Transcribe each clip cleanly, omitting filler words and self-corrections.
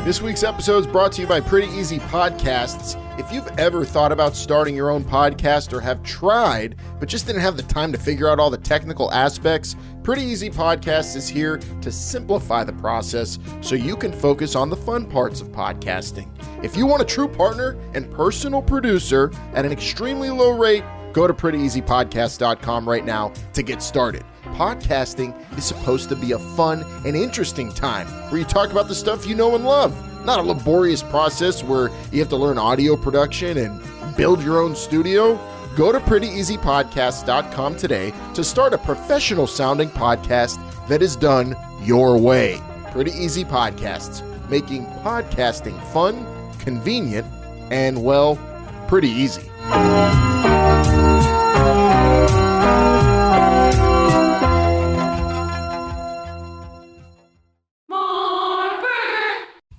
This week's episode is brought to you by Pretty Easy Podcasts. If you've ever thought about starting your own podcast or have tried, but just didn't have the time to figure out all the technical aspects, Pretty Easy Podcasts is here to simplify the process so you can focus on the fun parts of podcasting. If you want a true partner and personal producer at an extremely low rate, go to prettyeasypodcast.com right now to get started. Podcasting is supposed to be a fun and interesting time where you talk about the stuff you know and love, not a laborious process where you have to learn audio production and build your own studio. Go to prettyeasypodcast.com today to start a professional sounding podcast that is done your way. Pretty Easy Podcasts, making podcasting fun, convenient, and, well, pretty easy.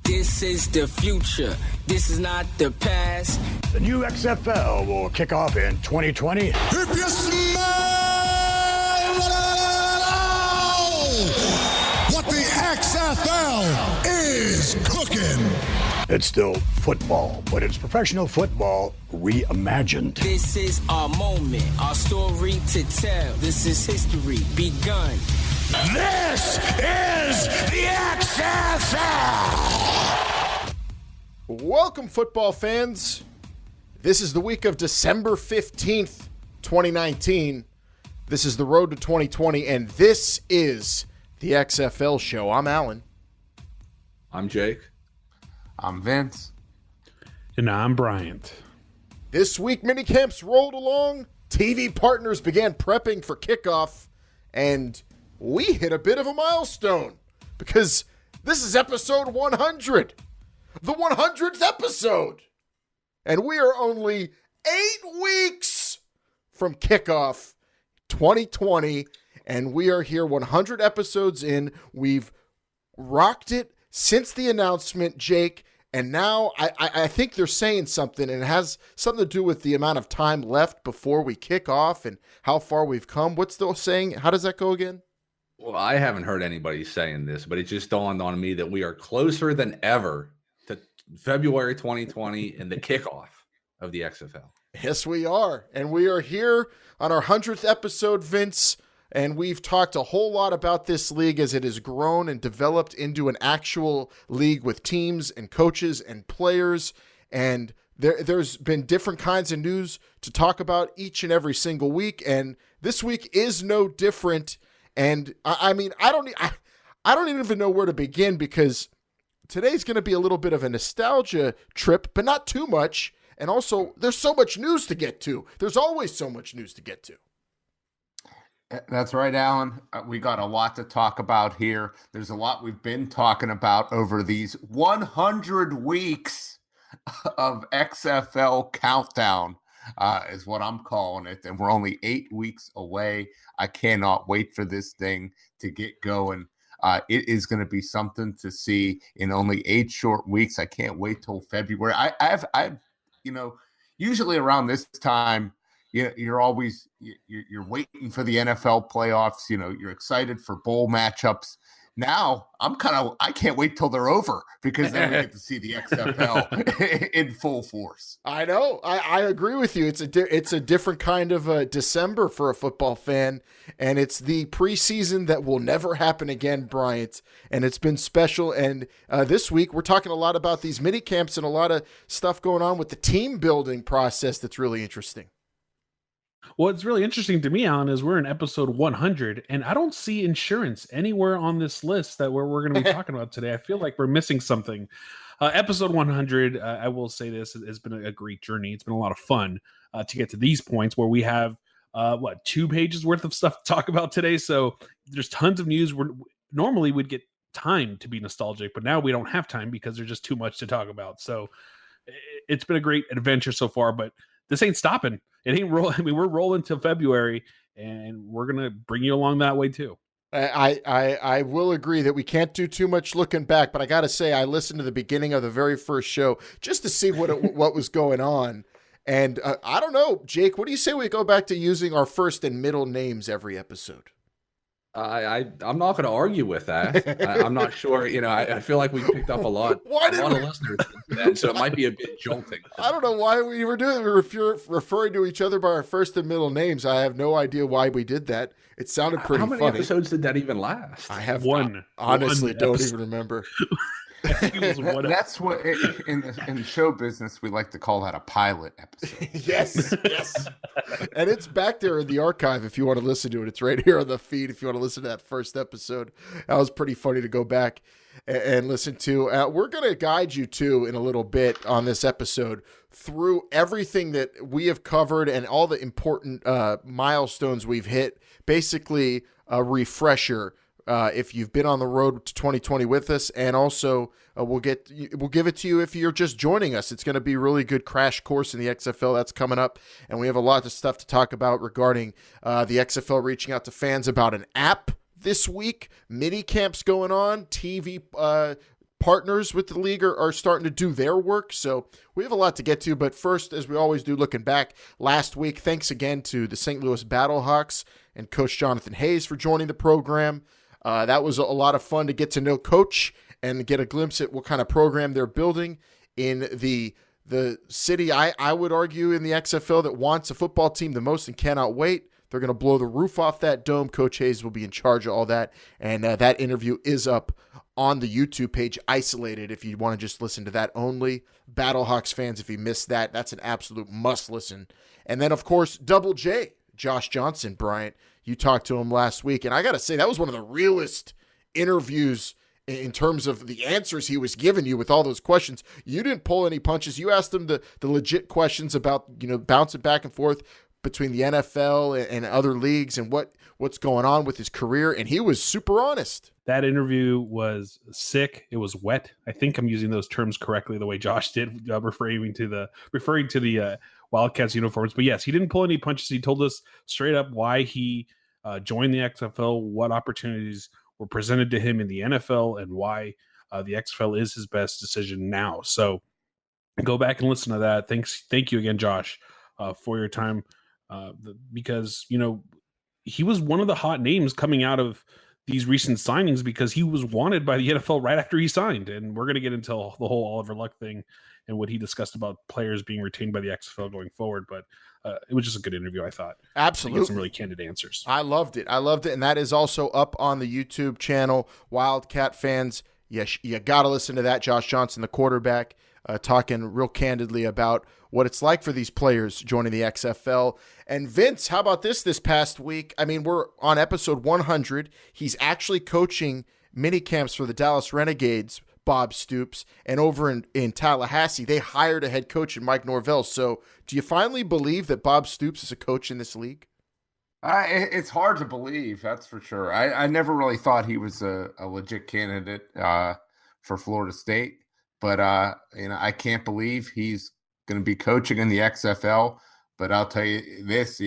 This is the future. This is not the past. The new XFL will kick off in 2020. If you smell what the XFL is cooking. It's still football, but it's professional football reimagined. This is our moment, our story to tell. This is history begun. This is the XFL. Welcome, football fans. This is the week of December 15th, 2019. This is the road to 2020, and this is the XFL show. I'm Alan. I'm Jake. I'm Vince. And I'm Bryant. This week, minicamps rolled along, TV partners began prepping for kickoff, and we hit a bit of a milestone because this is episode 100, the 100th episode, and we are only 8 weeks from kickoff 2020, and we are here 100 episodes in. We've rocked it since the announcement, Jake, and now I think they're saying something, and it has something to do with the amount of time left before we kick off and how far we've come. What's the saying? How does that go again? Well, I haven't heard anybody saying this, but it just dawned on me that we are closer than ever to February 2020 and the kickoff of the XFL. Yes, we are. And we are here on our 100th episode, Vince, and we've talked a whole lot about this league as it has grown and developed into an actual league with teams and coaches and players. And there's been different kinds of news to talk about each and every single week. And this week is no different. And I mean, I don't even know where to begin because today's going to be a little bit of a nostalgia trip, but not too much. And also, there's so much news to get to. There's always so much news to get to. That's right, Alan. We got a lot to talk about here. There's a lot we've been talking about over these 100 weeks of XFL countdown. Is what I'm calling it. And we're only 8 weeks away. I cannot wait for this thing to get going. It is going to be something to see in only 8 short weeks. I can't wait till February. I've usually around this time, you're always waiting for the NFL playoffs. You're excited for bowl matchups. Now I can't wait till they're over because then we get to see the XFL in full force. I know. I agree with you. It's a different kind of December for a football fan, and it's the preseason that will never happen again, Bryant. And it's been special. And this week we're talking a lot about these mini camps and a lot of stuff going on with the team building process that's really interesting. What's really interesting to me, Alan, is we're in episode 100, and I don't see insurance anywhere on this list that we're going to be talking about today. I feel like we're missing something. Episode 100, I will say this, has been a great journey. It's been a lot of fun to get to these points where we have, 2 pages worth of stuff to talk about today. So there's tons of news. Normally we'd get time to be nostalgic, but now we don't have time because there's just too much to talk about. So it's been a great adventure so far, but this ain't stopping. It ain't rolling. I mean, we're rolling till February, and we're gonna bring you along that way too. I will agree that we can't do too much looking back, but I got to say I listened to the beginning of the very first show just to see what was going on, and I don't know, Jake. What do you say we go back to using our first and middle names every episode? I'm not going to argue with that. I'm not sure. I feel like we picked up a lot of listeners into that, so it might be a bit jolting. I don't know why we were doing it. We were referring to each other by our first and middle names. I have no idea why we did that. It sounded pretty funny. How many episodes did that even last? I have one. Honestly, don't even remember. That's what in the show business we like to call that a pilot episode. Yes. And it's back there in the archive if you want to listen to it. It's right here on the feed if you want to listen to that first episode. That was pretty funny to go back and listen to. We're going to guide you too in a little bit on this episode through everything that we have covered and all the important milestones we've hit. Basically, a refresher. If you've been on the road to 2020 with us, and also we'll give it to you if you're just joining us. It's going to be a really good crash course in the XFL that's coming up, and we have a lot of stuff to talk about regarding the XFL reaching out to fans about an app this week. Minicamp's going on. TV partners with the league are starting to do their work, so we have a lot to get to. But first, as we always do, looking back last week, thanks again to the St. Louis Battlehawks and Coach Jonathan Hayes for joining the program. That was a lot of fun to get to know Coach and get a glimpse at what kind of program they're building in the city, I would argue, in the XFL that wants a football team the most and cannot wait. They're going to blow the roof off that dome. Coach Hayes will be in charge of all that, and that interview is up on the YouTube page, isolated, if you want to just listen to that only. Battlehawks fans, if you missed that, that's an absolute must-listen. And then, of course, Double J, Josh Johnson, Bryant. You talked to him last week, and I got to say, that was one of the realest interviews in terms of the answers he was giving you with all those questions. You didn't pull any punches. You asked him the legit questions about, bouncing back and forth between the NFL and other leagues and what's going on with his career, and he was super honest. That interview was sick. It was wet. I think I'm using those terms correctly the way Josh did, referring to the Wildcats uniforms. But yes, he didn't pull any punches. He told us straight up why he joined the XFL, what opportunities were presented to him in the NFL, and why the XFL is his best decision now. So go back and listen to that. Thank you again, Josh, for your time, because he was one of the hot names coming out of these recent signings because he was wanted by the NFL right after he signed. And we're going to get into the whole Oliver Luck thing and what he discussed about players being retained by the XFL going forward. But it was just a good interview, I thought. Absolutely. Some really candid answers. I loved it. And that is also up on the YouTube channel. Wildcat fans, you got to listen to that. Josh Johnson, the quarterback, talking real candidly about what it's like for these players joining the XFL. And Vince, how about this past week? I mean, we're on episode 100. He's actually coaching minicamps for the Dallas Renegades, Bob Stoops, and over in Tallahassee, they hired a head coach in Mike Norvell. So do you finally believe that Bob Stoops is a coach in this league? It's hard to believe, that's for sure. I never really thought he was a legit candidate for Florida State, but I can't believe he's going to be coaching in the XFL. But I'll tell you this,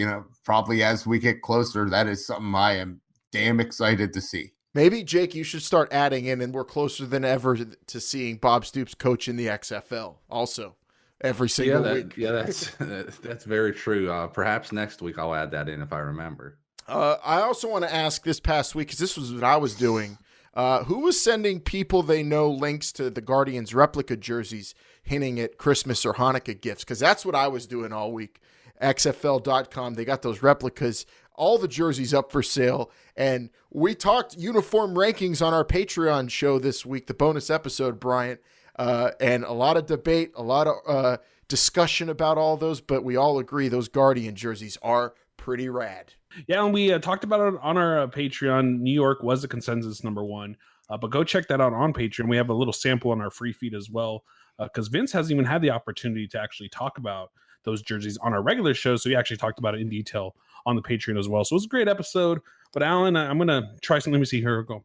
probably as we get closer, that is something I am damn excited to see. Maybe, Jake, you should start adding in, and we're closer than ever to seeing Bob Stoops coach in the XFL also every single week. Yeah, that's very true. Perhaps next week I'll add that in if I remember. I also want to ask this past week, because this was what I was doing, who was sending people they know links to the Guardians replica jerseys hinting at Christmas or Hanukkah gifts? Because that's what I was doing all week. XFL.com, they got those replicas, all the jerseys up for sale. And we talked uniform rankings on our Patreon show this week, the bonus episode, Bryant, and a lot of debate, a lot of discussion about all those, but we all agree those Guardian jerseys are pretty rad. Yeah, and we talked about it on our Patreon. New York was the consensus number one, but go check that out on Patreon. We have a little sample on our free feed as well, because Vince hasn't even had the opportunity to actually talk about those jerseys on our regular show, so he actually talked about it in detail on the Patreon as well. So it was a great episode. But Alan, I'm going to try something. Let me see here. Go.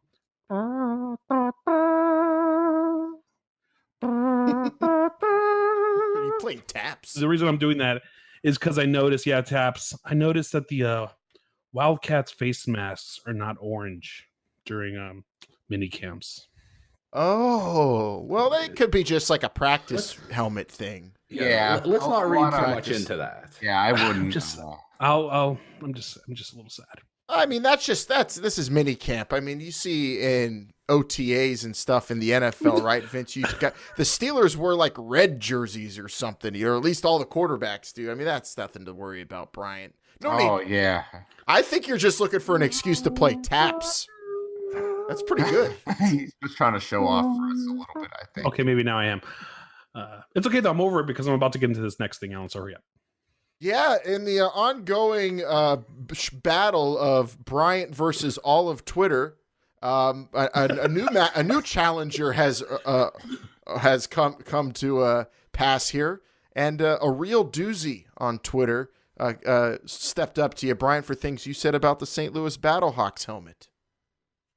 You play taps. The reason I'm doing that is because I noticed, taps. I noticed that the Wildcats face masks are not orange during mini camps. Oh, well, they could be just like a practice helmet thing. Yeah, let's not read too much into that. Yeah, I wouldn't. I'm just a little sad. I mean, this is minicamp. I mean, you see in OTAs and stuff in the NFL, right, Vince? You got the Steelers wear like red jerseys or something, or at least all the quarterbacks do. I mean, that's nothing to worry about, Bryant. Yeah. I think you're just looking for an excuse to play taps. That's pretty good. He's just trying to show off for us a little bit, I think. Okay, maybe now I am. It's okay though. I'm over it because I'm about to get into this next thing, Alan. So hurry up. Yeah, in the ongoing battle of Bryant versus all of Twitter, a new challenger has come to pass here, and a real doozy on Twitter stepped up to you, Bryant, for things you said about the St. Louis Battlehawks helmet.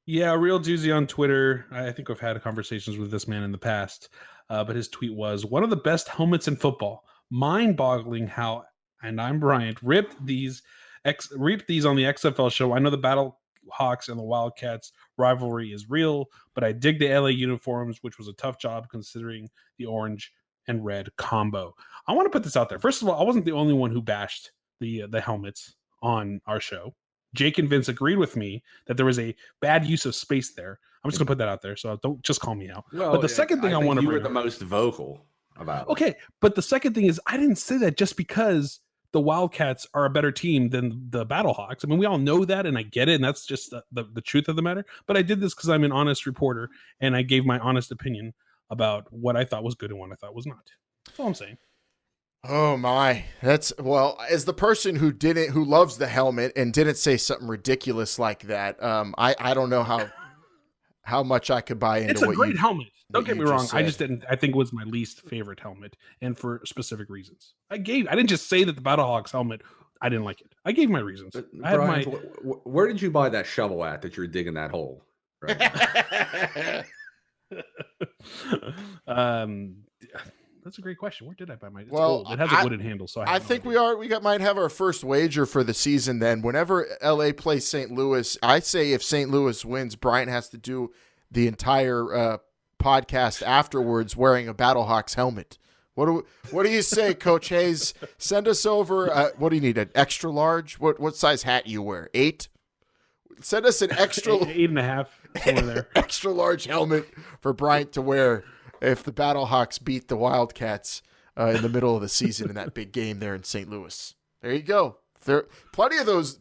Yeah, a real doozy on Twitter. I think I've had conversations with this man in the past, but his tweet was one of the best helmets in football. Mind-boggling how. And I'm Bryant. Ripped these on the XFL show. I know the Battlehawks and the Wildcats rivalry is real, but I dig the LA uniforms, which was a tough job considering the orange and red combo. I want to put this out there. First of all, I wasn't the only one who bashed the helmets on our show. Jake and Vince agreed with me that there was a bad use of space there. I'm just going to put that out there, so don't just call me out. Well, but the second thing I want to bring you were the most vocal about it. Okay, but the second thing is I didn't say that just because the Wildcats are a better team than the Battlehawks. I mean, we all know that, and I get it, and that's just the truth of the matter. But I did this because I'm an honest reporter, and I gave my honest opinion about what I thought was good and what I thought was not. That's all I'm saying. Oh my, as the person who loves the helmet and didn't say something ridiculous like that, I don't know how much I could buy into. It's a great helmet. Don't get me wrong. Said. I just didn't. I think it was my least favorite helmet, and for specific reasons. I didn't just say that the Battlehawks helmet. I didn't like it. I gave my reasons. Brian, where did you buy that shovel at that you're digging that hole? Right. That's a great question. Where did I buy my? It's well, old. It has a wooden handle, so I think we might have our first wager for the season. Then, whenever LA plays St. Louis, I say if St. Louis wins, Bryant has to do the entire podcast afterwards wearing a Battlehawks helmet. What do you say, Coach Hayes? Send us over. What do you need? An extra large? What size hat you wear? 8? Send us an extra 8.5 somewhere there. Extra large helmet for Bryant to wear if the Battlehawks beat the Wildcats in the middle of the season in that big game there in St. Louis. There you go. There plenty of those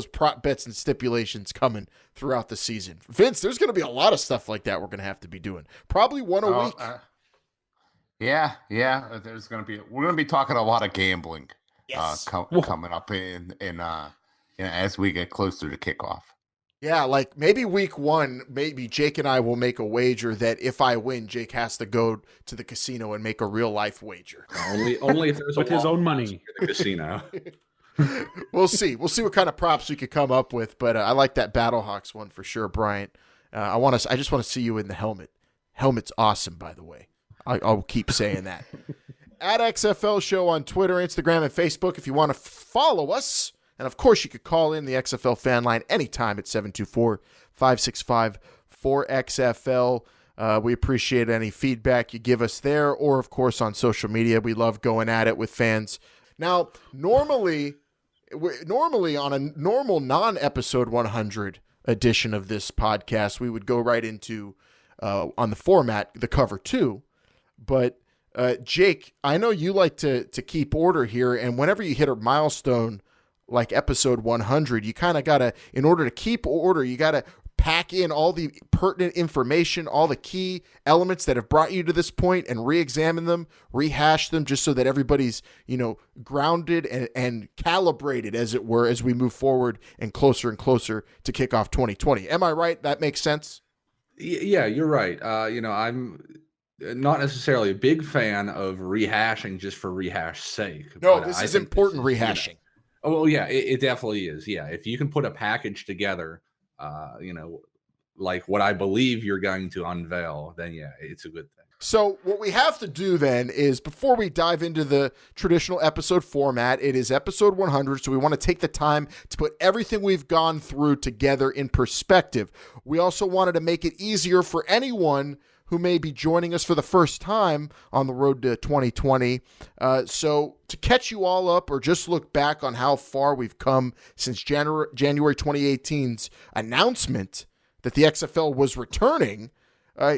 prop bets and stipulations coming throughout the season. Vince, there's going to be a lot of stuff like that we're going to have to be doing. Probably one a week. Yeah. We're going to be talking a lot of gambling. Yes. Coming up in as we get closer to kickoff. Yeah, like maybe week 1, maybe Jake and I will make a wager that if I win, Jake has to go to the casino and make a real life wager. Only if there's with his own money. The casino. We'll see. We'll see what kind of props we could come up with, but I like that Battlehawks one for sure, Bryant. I just want to see you in the helmet. Helmet's awesome, by the way. I'll keep saying that. At XFL Show on Twitter, Instagram, and Facebook if you want to follow us. And, of course, you could call in the XFL fan line anytime at 724-565-4XFL. We appreciate any feedback you give us there or, of course, on social media. We love going at it with fans. Now, normally on a normal non-episode 100 edition of this podcast, we would go right into, on the format, the cover 2. But, Jake, I know you like to keep order here, and whenever you hit a milestone like episode 100, you kind of got to, in order to keep order, you got to pack in all the pertinent information, all the key elements that have brought you to this point and re-examine them, rehash them just so that everybody's, grounded and calibrated, as it were, as we move forward and closer to kickoff 2020. Am I right? That makes sense? Yeah, you're right. I'm not necessarily a big fan of rehashing just for rehash sake. No, this is important rehashing. Oh, yeah, it definitely is. Yeah, if you can put a package together, like what I believe you're going to unveil, then yeah, it's a good thing. So what we have to do then is, before we dive into the traditional episode format, it is episode 100, so we want to take the time to put everything we've gone through together in perspective. We also wanted to make it easier for anyone who may be joining us for the first time on the road to 2020. So to catch you all up or just look back on how far we've come since January 2018's announcement that the XFL was returning,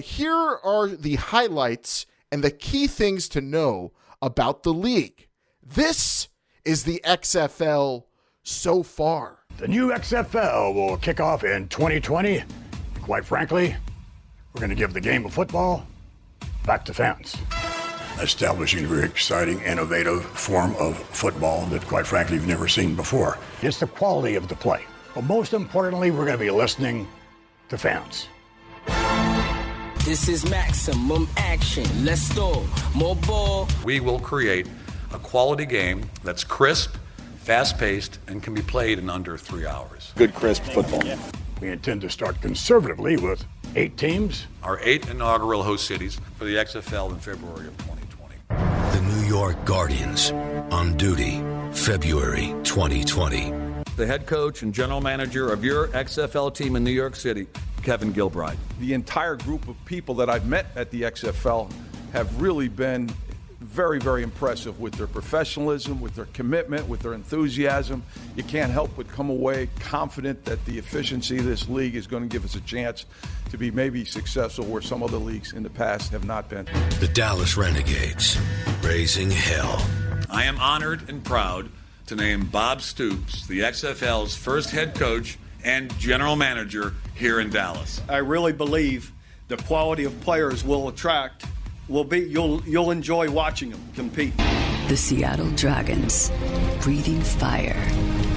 here are the highlights and the key things to know about the league. This is the XFL so far. The new XFL will kick off in 2020. Quite frankly, we're going to give the game of football back to fans. Establishing a very exciting, innovative form of football that, quite frankly, you've never seen before. It's the quality of the play. But most importantly, we're going to be listening to fans. This is maximum action. Let's go. More ball. We will create a quality game that's crisp, fast-paced, and can be played in under 3 hours. Good, crisp football. We intend to start conservatively with 8 teams. Our 8 inaugural host cities for the XFL in February of 2020. The New York Guardians on duty, February 2020. The head coach and general manager of your XFL team in New York City, Kevin Gilbride. The entire group of people that I've met at the XFL have really been very, very impressive with their professionalism, with their commitment, with their enthusiasm. You can't help but come away confident that the efficiency of this league is going to give us a chance to be maybe successful where some other leagues in the past have not been. The Dallas Renegades, raising hell. I am honored and proud to name Bob Stoops, the XFL's first head coach and general manager here in Dallas. I really believe the quality of players will attract will be you'll enjoy watching them compete. The Seattle Dragons, breathing fire.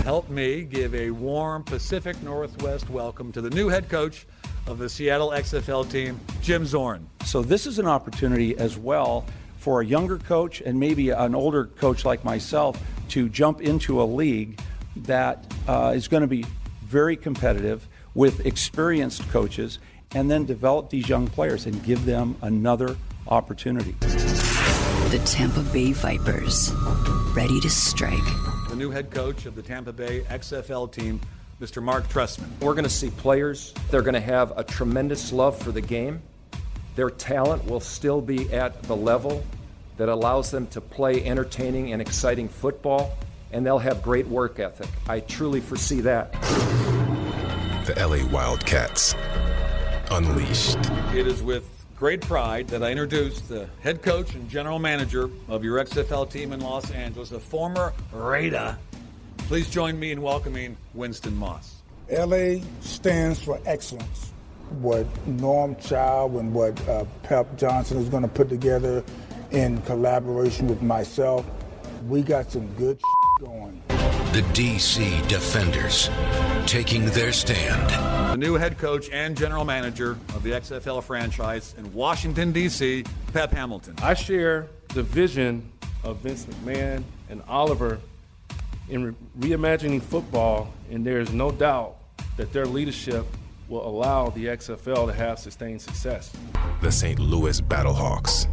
Help me give a warm Pacific Northwest welcome to the new head coach of the Seattle XFL team, Jim Zorn. So this is an opportunity as well for a younger coach and maybe an older coach like myself to jump into a league that is going to be very competitive with experienced coaches and then develop these young players and give them another opportunity. The Tampa Bay Vipers, ready to strike. The new head coach of the Tampa Bay XFL team, Mr. Mark Trestman. We're going to see players. They're going to have a tremendous love for the game. Their talent will still be at the level that allows them to play entertaining and exciting football, and they'll have great work ethic. I truly foresee that. The LA Wildcats, unleashed. It is with great pride that I introduce the head coach and general manager of your XFL team in Los Angeles, a former Raider. Please join me in welcoming Winston Moss. LA stands for excellence. What Norm Child and what Pep Johnson is going to put together in collaboration with myself, we got some good going. The DC Defenders, taking their stand. The new head coach and general manager of the XFL franchise in Washington, D.C., Pep Hamilton. I share the vision of Vince McMahon and Oliver in reimagining football, and there is no doubt that their leadership will allow the XFL to have sustained success. The St. Louis Battlehawks,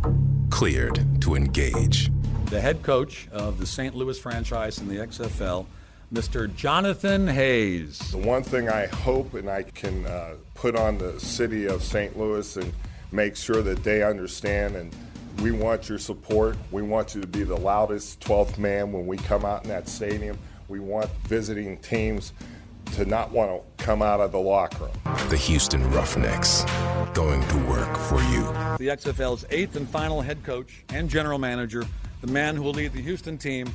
cleared to engage. The head coach of the St. Louis franchise in the XFL, Mr. Jonathan Hayes. The one thing I hope and I can put on the city of St. Louis and make sure that they understand, and we want your support. We want you to be the loudest 12th man when we come out in that stadium. We want visiting teams to not want to come out of the locker room. The Houston Roughnecks, going to work for you. The XFL's 8th and final head coach and general manager, the man who will lead the Houston team,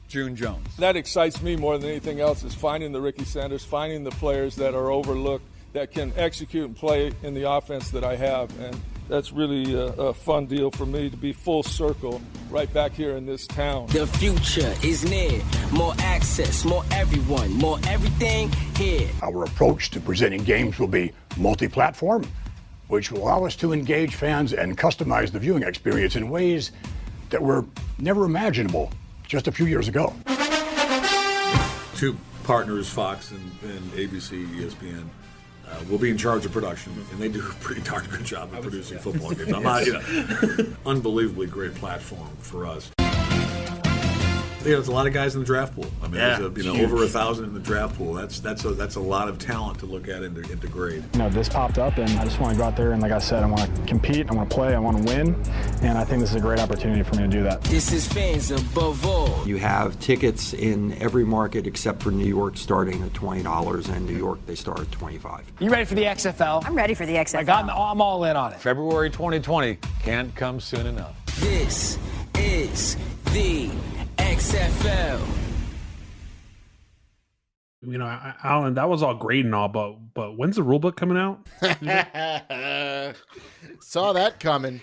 June Jones. That excites me more than anything else is finding the Ricky Sanders, finding the players that are overlooked, that can execute and play in the offense that I have. And that's really a fun deal for me to be full circle right back here in this town. The future is near. More access, more everyone, more everything here. Our approach to presenting games will be multi-platform, which will allow us to engage fans and customize the viewing experience in ways that were never imaginable just a few years ago. Two partners, Fox and ABC, ESPN, will be in charge of production, and they do a pretty darn good job of producing football games. I'm not, unbelievably great platform for us. There's a lot of guys in the draft pool. I mean, Yeah, there's over 1,000 in the draft pool. That's a lot of talent to look at into grade. This popped up, and I just want to go out there and, like I said, I want to compete, I want to play, I want to win, and I think this is a great opportunity for me to do that. This is fans above all. You have tickets in every market except for New York starting at $20, and New York they start at $25. You ready for the XFL? I'm ready for the XFL. I'm all in on it. February 2020 can't come soon enough. This is the XFL. Alan, that was all great and all, but when's the rule book coming out? Saw that coming.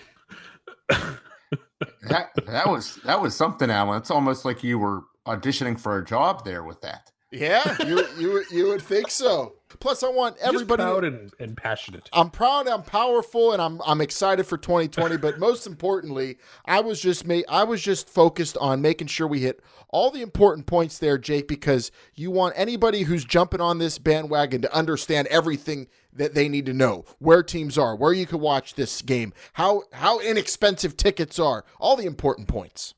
That was something, Alan. It's almost like you were auditioning for a job there with that. Yeah, you would think so. Plus, I want everybody proud and passionate. I'm proud, I'm powerful, and I'm excited for 2020. But most importantly, I was just focused on making sure we hit all the important points there, Jake, because you want anybody who's jumping on this bandwagon to understand everything that they need to know, where teams are, where you can watch this game, how inexpensive tickets are, all the important points.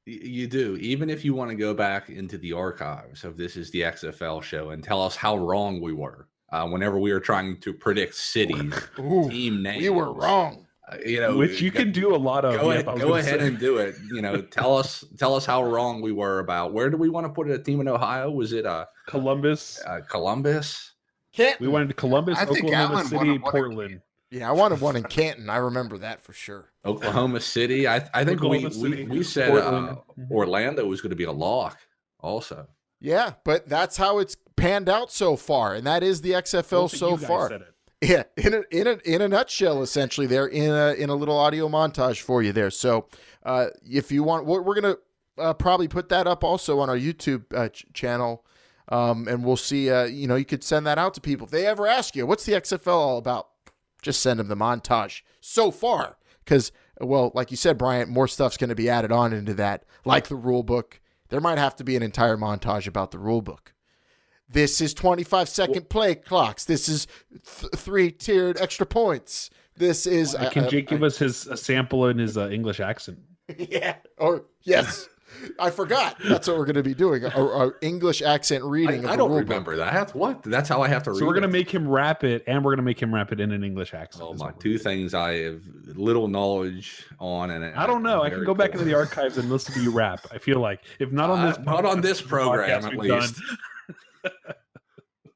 You do. Even if you want to go back into the archives of This Is the XFL show and tell us how wrong we were whenever we were trying to predict cities, team names. We were wrong. Which you can do a lot of. Go ahead and do it. Tell us how wrong we were about where do we want to put a team in Ohio? Was it Columbus? Columbus. Canton. We wanted Columbus, Oklahoma City, Portland. Yeah, I wanted one in Canton. I remember that for sure. Oklahoma City. I think we said Orlando was going to be a lock also. Yeah, but that's how it's panned out so far, and that is the XFL so far. Yeah, in a nutshell, essentially, there in a little audio montage for you there. So, if you want, we're gonna probably put that up also on our YouTube channel, and we'll see. You could send that out to people if they ever ask you, "What's the XFL all about?" Just send them the montage so far, because, well, like you said, Bryant, more stuff's going to be added on into that, like the rule book. There might have to be an entire montage about the rule book. This is 25-second play clocks. This is 3-tiered extra points. This is... Can Jake give us a sample in his English accent? Yeah. Or, yes. I forgot. That's what we're going to be doing. Our English accent reading. I don't remember that. What? That's how I have to read it. So we're going to make him rap it, and we're going to make him rap it in an English accent. Oh, my. Two things I have little knowledge on. And I don't know. I can go back into the archives and listen to you rap. I feel like. If not on this not on this program, at least.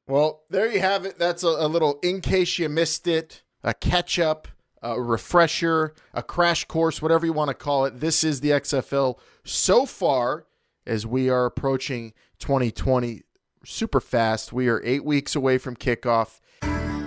Well, there you have it. That's a little in case you missed it, a catch-up, a refresher, a crash course, whatever you want to call it. This is the XFL so far as we are approaching 2020 super fast. We are 8 weeks away from kickoff.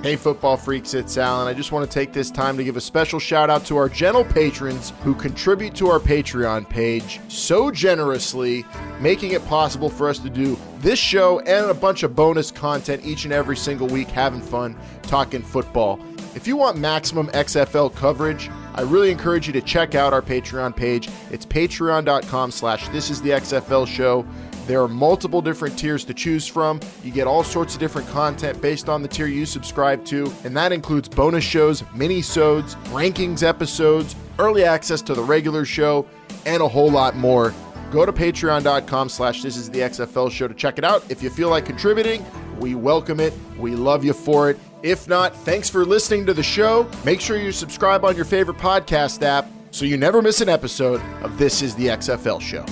Hey, football freaks, it's Alan. I just want to take this time to give a special shout out to our gentle patrons who contribute to our Patreon page so generously, making it possible for us to do this show and a bunch of bonus content each and every single week, having fun, talking football. If you want maximum XFL coverage, I really encourage you to check out our Patreon page. It's patreon.com/thisisthexfl show. There are multiple different tiers to choose from. You get all sorts of different content based on the tier you subscribe to, and that includes bonus shows, mini-sodes, rankings episodes, early access to the regular show, and a whole lot more. Go to patreon.com/thisisthexfl show to check it out. If you feel like contributing, we welcome it. We love you for it. If not, thanks for listening to the show. Make sure you subscribe on your favorite podcast app so you never miss an episode of This Is the XFL Show.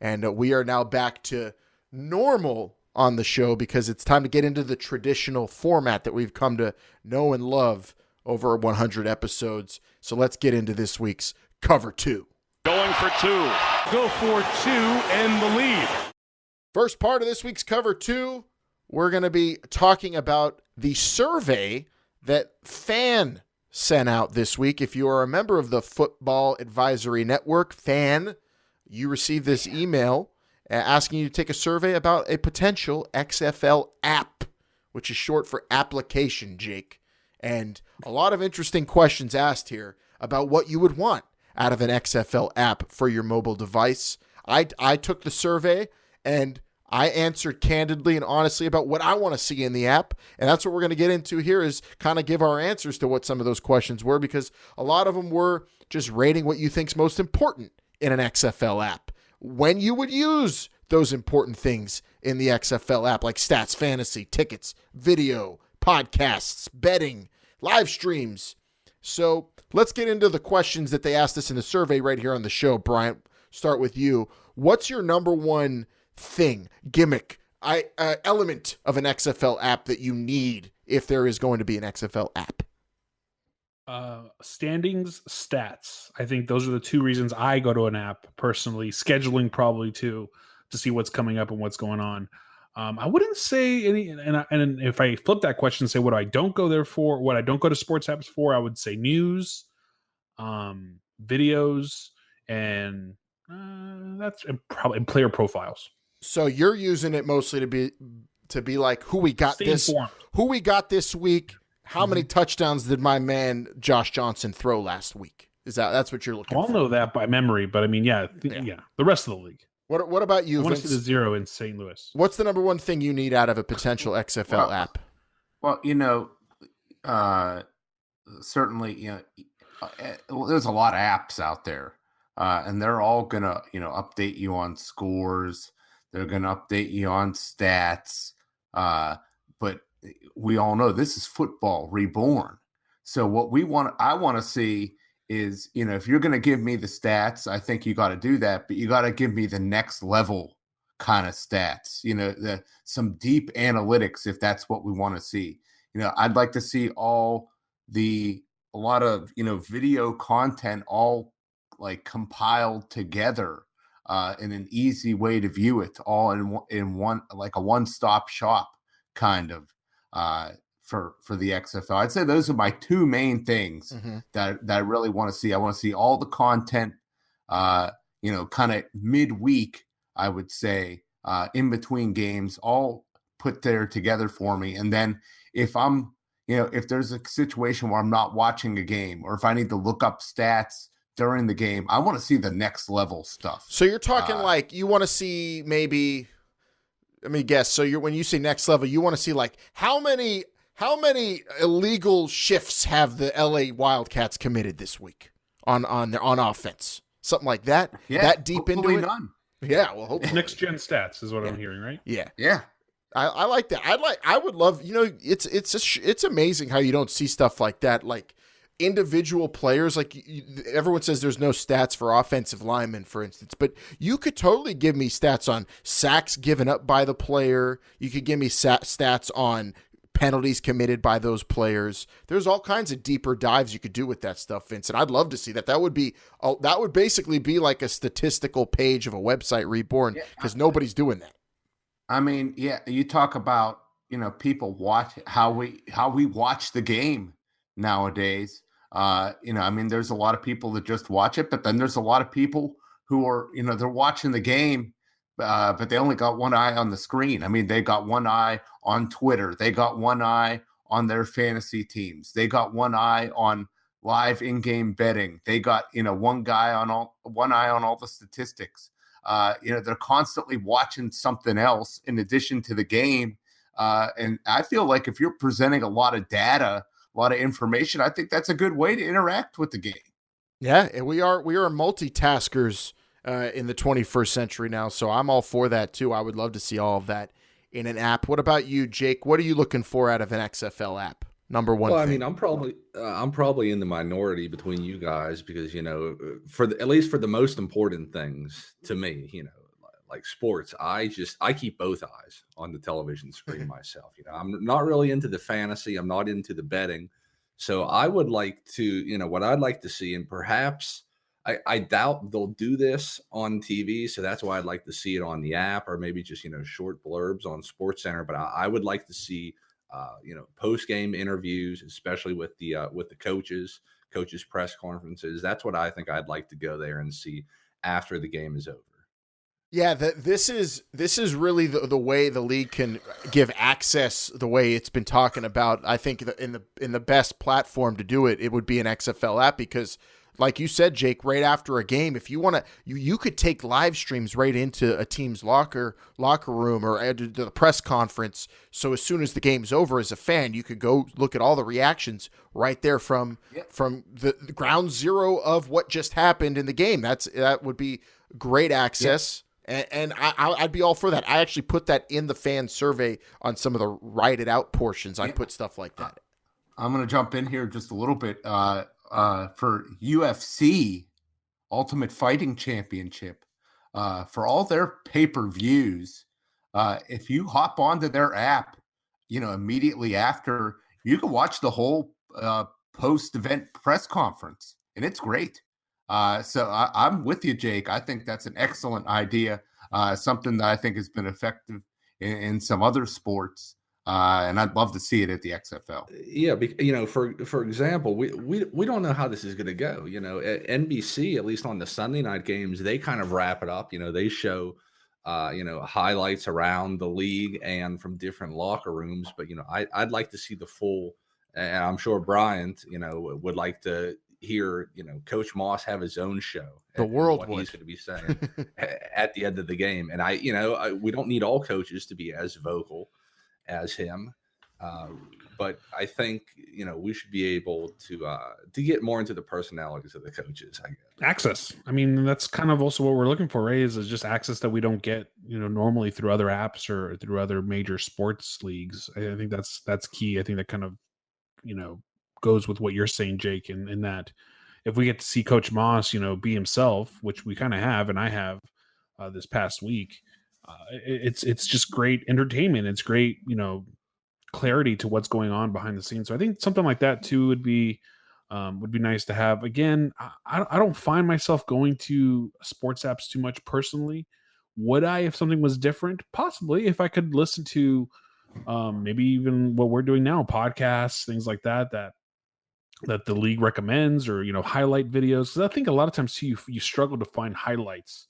And we are now back to normal on the show because it's time to get into the traditional format that we've come to know and love over 100 episodes. So let's get into this week's Cover 2. Going for 2. Go for 2 and the lead. First part of this week's Cover 2, we're going to be talking about the survey that Fan sent out this week. If you are a member of the Football Advisory Network, Fan, you received this email asking you to take a survey about a potential XFL app, which is short for application, Jake. And a lot of interesting questions asked here about what you would want out of an XFL app for your mobile device. I took the survey, and I answered candidly and honestly about what I want to see in the app, and that's what we're going to get into here is kind of give our answers to what some of those questions were, because a lot of them were just rating what you think's most important in an XFL app, when you would use those important things in the XFL app, like stats, fantasy, tickets, video, podcasts, betting, live streams. So let's get into the questions that they asked us in the survey right here on the show. Bryant, start with you. What's your number one thing, gimmick, element of an XFL app that you need if there is going to be an XFL app? Standings, stats. I think those are the two reasons I go to an app personally. Scheduling probably too, to see what's coming up and what's going on. I wouldn't say any, and if I flip that question and say what I don't go there for, what I don't go to sports apps for, I would say news, videos, and that's probably player profiles. So you're using it mostly to be like who we got this week. How many touchdowns did my man Josh Johnson throw last week? That's what you're looking for? I'll know that by memory, but I mean, yeah, the rest of the league. What about you, I want Vince? to see the 0 in St. Louis. What's the number one thing you need out of a potential XFL app? Well, certainly, there's a lot of apps out there, and they're all gonna, update you on scores. They're gonna update you on stats, but we all know this is football reborn. So what I want to see is, if you're going to give me the stats, I think you got to do that, but you got to give me the next level kind of stats, some deep analytics, if that's what we want to see. I'd like to see a lot of, video content all like compiled together in an easy way to view it, all in one, like a one-stop shop kind of for the XFL. I'd say those are my two main things that I really want to see. I want to see all the content, kind of midweek, I would say, in between games, all put there together for me. And then if there's a situation where I'm not watching a game, or if I need to look up stats during the game, I want to see the next level stuff. So you're talking like you want to see maybe, let me guess. So when you say next level, you want to see like how many illegal shifts have the LA Wildcats committed this week on offense? Something like that. Yeah, that deep into it. None. Yeah, well, hopefully. Next gen stats is what I'm hearing, right? Yeah, yeah. I like that. I would love. It's amazing how you don't see stuff like that. Like individual players, like everyone says there's no stats for offensive linemen, for instance, but you could totally give me stats on sacks given up by the player. You could give me stats on penalties committed by those players. There's all kinds of deeper dives you could do with that stuff, Vincent. I'd love to see that. That would basically be like a statistical page of a website reborn, because nobody's doing that. I mean, yeah, you talk about, people watch how we watch the game nowadays. I mean, there's a lot of people that just watch it, but then there's a lot of people who are, they're watching the game, but they only got one eye on the screen. I mean, they got one eye on Twitter. They got one eye on their fantasy teams. They got one eye on live in-game betting. They got, one eye on all the statistics. They're constantly watching something else in addition to the game. And I feel like if you're presenting a lot of data, a lot of information, I think that's a good way to interact with the game. Yeah, and we are multitaskers in the 21st century now, so I'm all for that too. I would love to see all of that in an app. What about you, Jake? What are you looking for out of an XFL app? Number one. Well, I mean, I'm probably in the minority between you guys because at least for the most important things to me, like sports, I keep both eyes on the television screen myself. I'm not really into the fantasy. I'm not into the betting. So I would like to, what I'd like to see, and perhaps I doubt they'll do this on TV. So that's why I'd like to see it on the app, or maybe just, short blurbs on SportsCenter. But I would like to see, post-game interviews, especially with the coaches press conferences. That's what I think I'd like to go there and see after the game is over. Yeah, this is really the way the league can give access the way it's been talking about. I think in the best platform to do it, it would be an XFL app, because like you said, Jake, right after a game, if you want to, you could take live streams right into a team's locker room or to the press conference. So as soon as the game's over, as a fan, you could go look at all the reactions right there from the ground zero of what just happened in the game. That would be great access. And I'd be all for that. I actually put that in the fan survey on some of the write it out portions. I put stuff like that. I'm going to jump in here just a little bit. For UFC Ultimate Fighting Championship, for all their pay-per-views, if you hop onto their app, immediately after, you can watch the whole post-event press conference, and it's great. So I'm with you, Jake. I think that's an excellent idea, something that I think has been effective in some other sports. And I'd love to see it at the XFL. Yeah, for example, we don't know how this is going to go. At NBC, at least on the Sunday night games, they kind of wrap it up. They show, highlights around the league and from different locker rooms. But I'd like to see the full. And I'm sure Bryant, would like to hear, Coach Moss have his own show. The world what he's going to be saying at the end of the game. And we don't need all coaches to be as vocal as him, but I think we should be able to get more into the personalities of the coaches. I guess Access. I mean, that's kind of also what we're looking for, right? Is just access that we don't get, normally through other apps or through other major sports leagues. I think that's key. I think that kind of goes with what you're saying, Jake, in that if we get to see Coach Moss, be himself, which we kind of have, and I have this past week. It's just great entertainment. It's great, clarity to what's going on behind the scenes. So I think something like that too would be nice to have. Again, I don't find myself going to sports apps too much personally. Would I if something was different? Possibly, if I could listen to maybe even what we're doing now, podcasts, things like that the league recommends, or highlight videos. Because I think a lot of times too, you struggle to find highlights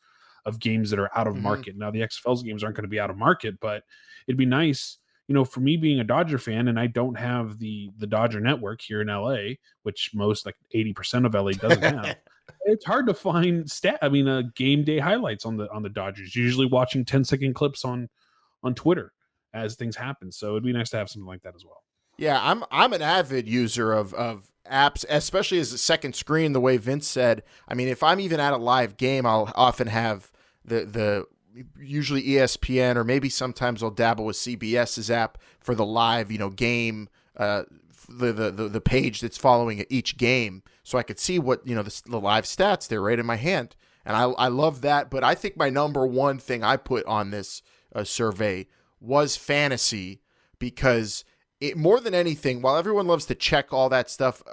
of games that are out of market. Now the XFL's games aren't going to be out of market, but it'd be nice, for me being a Dodger fan, and I don't have the Dodger network here in LA, which most, like 80% of LA doesn't have. It's hard to find game day highlights on the Dodgers. You're usually watching 10-second clips on Twitter as things happen. So it'd be nice to have something like that as well. Yeah, I'm an avid user of apps, especially as a second screen, the way Vince said. I mean, if I'm even at a live game, I'll often have the usually ESPN, or maybe sometimes I'll dabble with CBS's app for the live, game, the page that's following each game, so I could see what, the live stats there right in my hand. And I love that. But I think my number one thing I put on this survey was fantasy, because it, more than anything, while everyone loves to check all that stuff,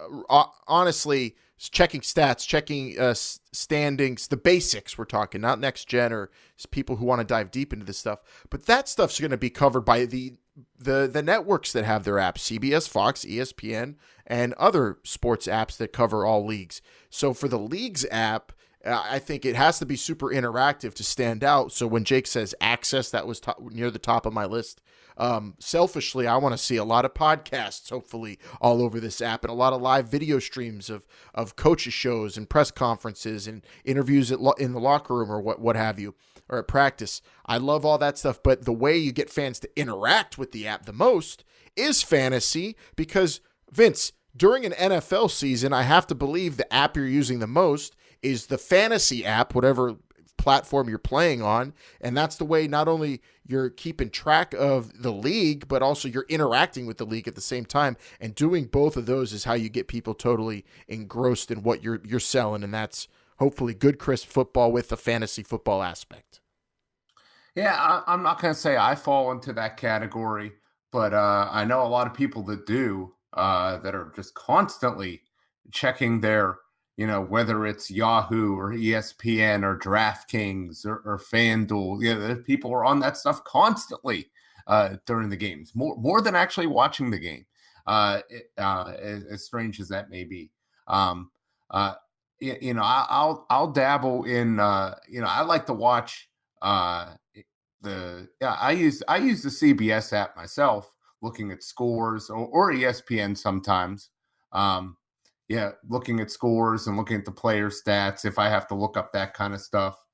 honestly, checking stats, checking standings, the basics we're talking, not next gen or people who want to dive deep into this stuff. But that stuff's going to be covered by the networks that have their apps, CBS, Fox, ESPN, and other sports apps that cover all leagues. So for the leagues app, I think it has to be super interactive to stand out. So when Jake says access, that was near the top of my list. Selfishly, I want to see a lot of podcasts, hopefully, all over this app, and a lot of live video streams of coaches' shows and press conferences and interviews in the locker room, or what have you, or at practice. I love all that stuff, but the way you get fans to interact with the app the most is fantasy, because, Vince, during an NFL season, I have to believe the app you're using the most is the fantasy app, whatever platform you're playing on. And that's the way not only you're keeping track of the league, but also you're interacting with the league at the same time. And doing both of those is how you get people totally engrossed in what you're selling. And that's hopefully good, crisp football with the fantasy football aspect. Yeah, I'm not going to say I fall into that category, but I know a lot of people that do, that are just constantly checking their, whether it's Yahoo or ESPN or DraftKings or FanDuel. People are on that stuff constantly during the games, more than actually watching the game, as strange as that may be. I'll dabble in, I like to watch I use the CBS app myself, looking at scores, or ESPN sometimes. looking at scores and looking at the player stats, if I have to look up that kind of stuff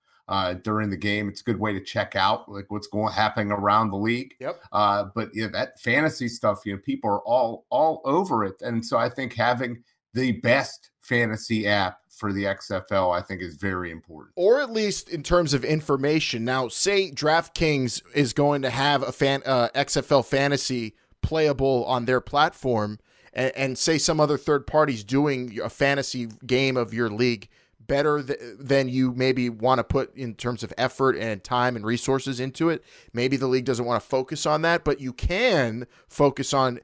during the game, it's a good way to check out like what's happening around the league. Yep. But that fantasy stuff, people are all over it. And so I think having the best fantasy app for the XFL, I think, is very important. Or at least in terms of information. Now, say DraftKings is going to have a XFL fantasy playable on their platform, and say some other third party's doing a fantasy game of your league better than you maybe want to put in terms of effort and time and resources into it. Maybe the league doesn't want to focus on that, but you can focus on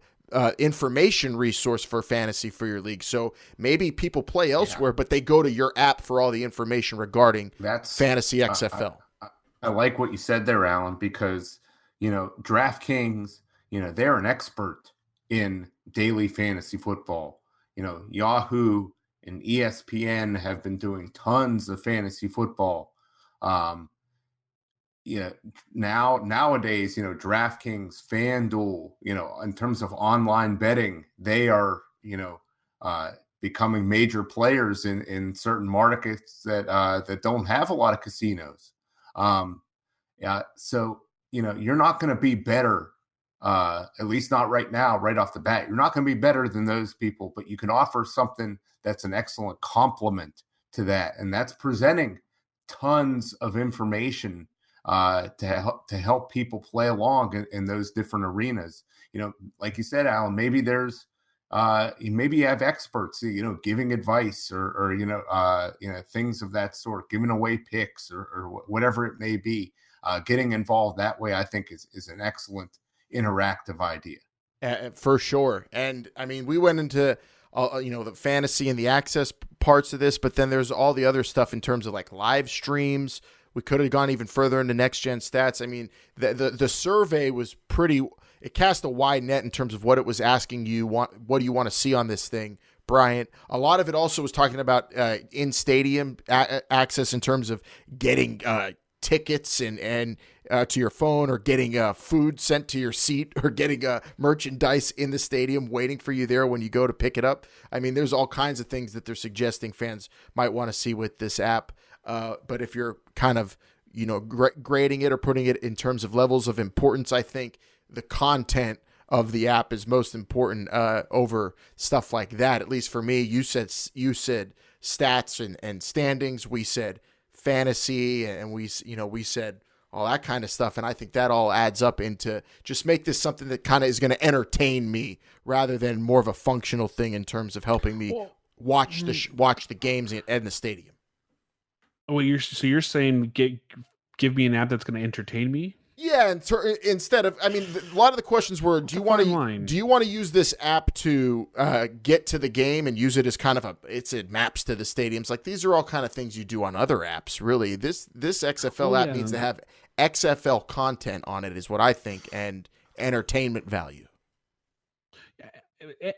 information resource for fantasy for your league. So maybe people play elsewhere, but they go to your app for all the information regarding fantasy XFL. I like what you said there, Alan, because, DraftKings, they're an expert in daily fantasy football. Yahoo and ESPN have been doing tons of fantasy football. Nowadays, DraftKings, FanDuel, in terms of online betting, they are, becoming major players in certain markets that don't have a lot of casinos. So, you're not going to be better, at least not right now, right off the bat. You're not going to be better than those people, but you can offer something that's an excellent complement to that. And that's presenting tons of information to help people play along in those different arenas. Like you said, Alan, maybe there's maybe you have experts, giving advice or things of that sort, giving away picks or whatever it may be. Getting involved that way, I think, is an excellent interactive idea. For sure. And I mean, we went into the fantasy and the access parts of this, but then there's all the other stuff in terms of like live streams. We could have gone even further into next gen stats. I mean, the survey was it cast a wide net in terms of what it was asking you. What do you want to see on this thing, Bryant? A lot of it also was talking about in stadium access in terms of getting tickets and to your phone, or getting food sent to your seat, or getting merchandise in the stadium waiting for you there when you go to pick it up. I mean, there's all kinds of things that they're suggesting fans might want to see with this app. But if you're kind of, grading it or putting it in terms of levels of importance, I think the content of the app is most important over stuff like that. At least for me, you said stats and standings. We said fantasy, and we said all that kind of stuff. And I think that all adds up into just make this something that kind of is going to entertain me rather than more of a functional thing in terms of helping me watch the games in the stadium. Well, you're saying give me an app that's going to entertain me? Yeah, instead of, I mean, a lot of the questions were, do you want to use this app to get to the game and use it as kind of it maps to the stadiums? Like, these are all kind of things you do on other apps, really. This XFL app needs to have XFL content on it, is what I think, and entertainment value.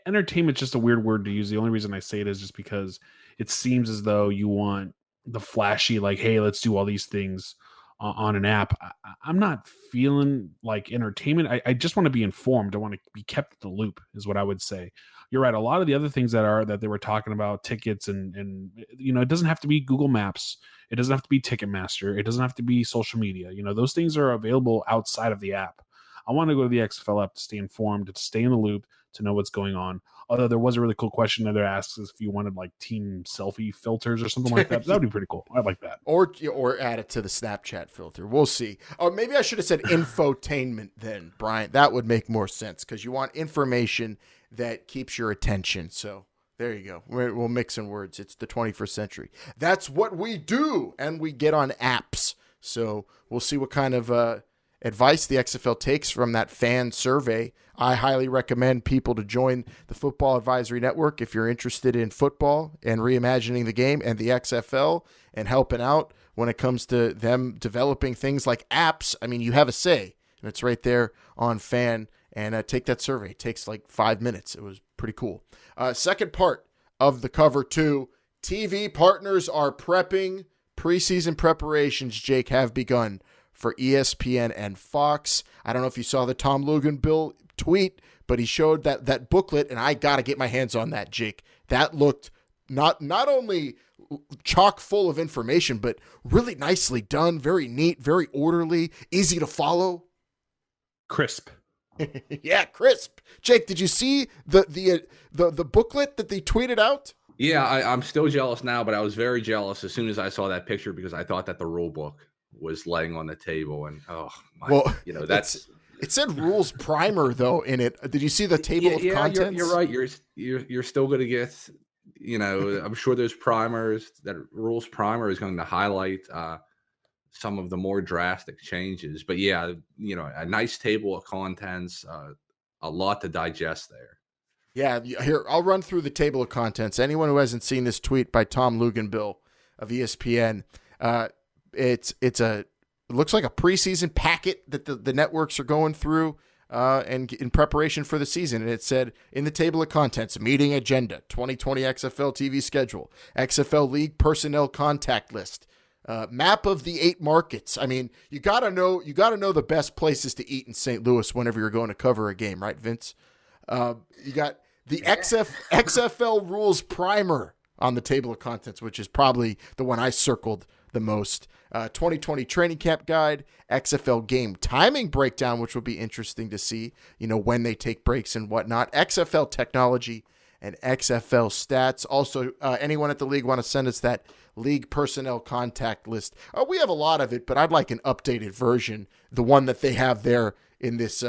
Entertainment's just a weird word to use. The only reason I say it is just because it seems as though you want the flashy, like, hey, let's do all these things on an app. I'm not feeling like entertainment. I just want to be informed. I want to be kept in the loop, is what I would say. You're right. A lot of the other things that they were talking about, tickets and it doesn't have to be Google Maps. It doesn't have to be Ticketmaster. It doesn't have to be social media. Those things are available outside of the app. I want to go to the XFL app to stay informed, to stay in the loop, to know what's going on. Although there was a really cool question that they asked if you wanted like team selfie filters or something like that. That would be pretty cool. I'd like that. Or add it to the Snapchat filter. We'll see. Or maybe I should have said infotainment then, Brian. That would make more sense because you want information that keeps your attention. So there you go. We'll mix in words. It's the 21st century. That's what we do. And we get on apps. So we'll see what kind of advice the XFL takes from that fan survey. I highly recommend people to join the Football Advisory Network if you're interested in football and reimagining the game and the XFL and helping out when it comes to them developing things like apps. I mean, you have a say, and it's right there on Fan. And take that survey. It takes like 5 minutes. It was pretty cool. Second part of the cover 2, TV partners are prepping. Preseason preparations, Jake, have begun for ESPN and Fox. I don't know if you saw the Tom Luganbill tweet, but he showed that booklet, and I got to get my hands on that, Jake. That looked not only chock full of information, but really nicely done, very neat, very orderly, easy to follow. Crisp. Yeah, crisp. Jake, did you see the booklet that they tweeted out? Yeah, I'm still jealous now, but I was very jealous as soon as I saw that picture because I thought that the rule book was laying on the table, and that's it said rules primer though in it. Did you see the table of contents? You're right. You're still going to get, I'm sure there's primers. That rules primer is going to highlight some of the more drastic changes. But yeah, a nice table of contents, a lot to digest there. Yeah, here, I'll run through the table of contents. Anyone who hasn't seen this tweet by Tom Luganbill of ESPN, it looks like a preseason packet that the networks are going through and in preparation for the season. And it said in the table of contents, meeting agenda, 2020 XFL TV schedule, XFL league personnel contact list, map of the 8 markets. I mean, you gotta know the best places to eat in St. Louis whenever you're going to cover a game, right, Vince? You got the XFL rules primer on the table of contents, which is probably the one I circled the most. 2020 training camp guide, XFL game timing breakdown, which will be interesting to see, when they take breaks and whatnot. XFL technology and XFL stats. Also, anyone at the league want to send us that league personnel contact list? We have a lot of it, but I'd like an updated version, the one that they have there in this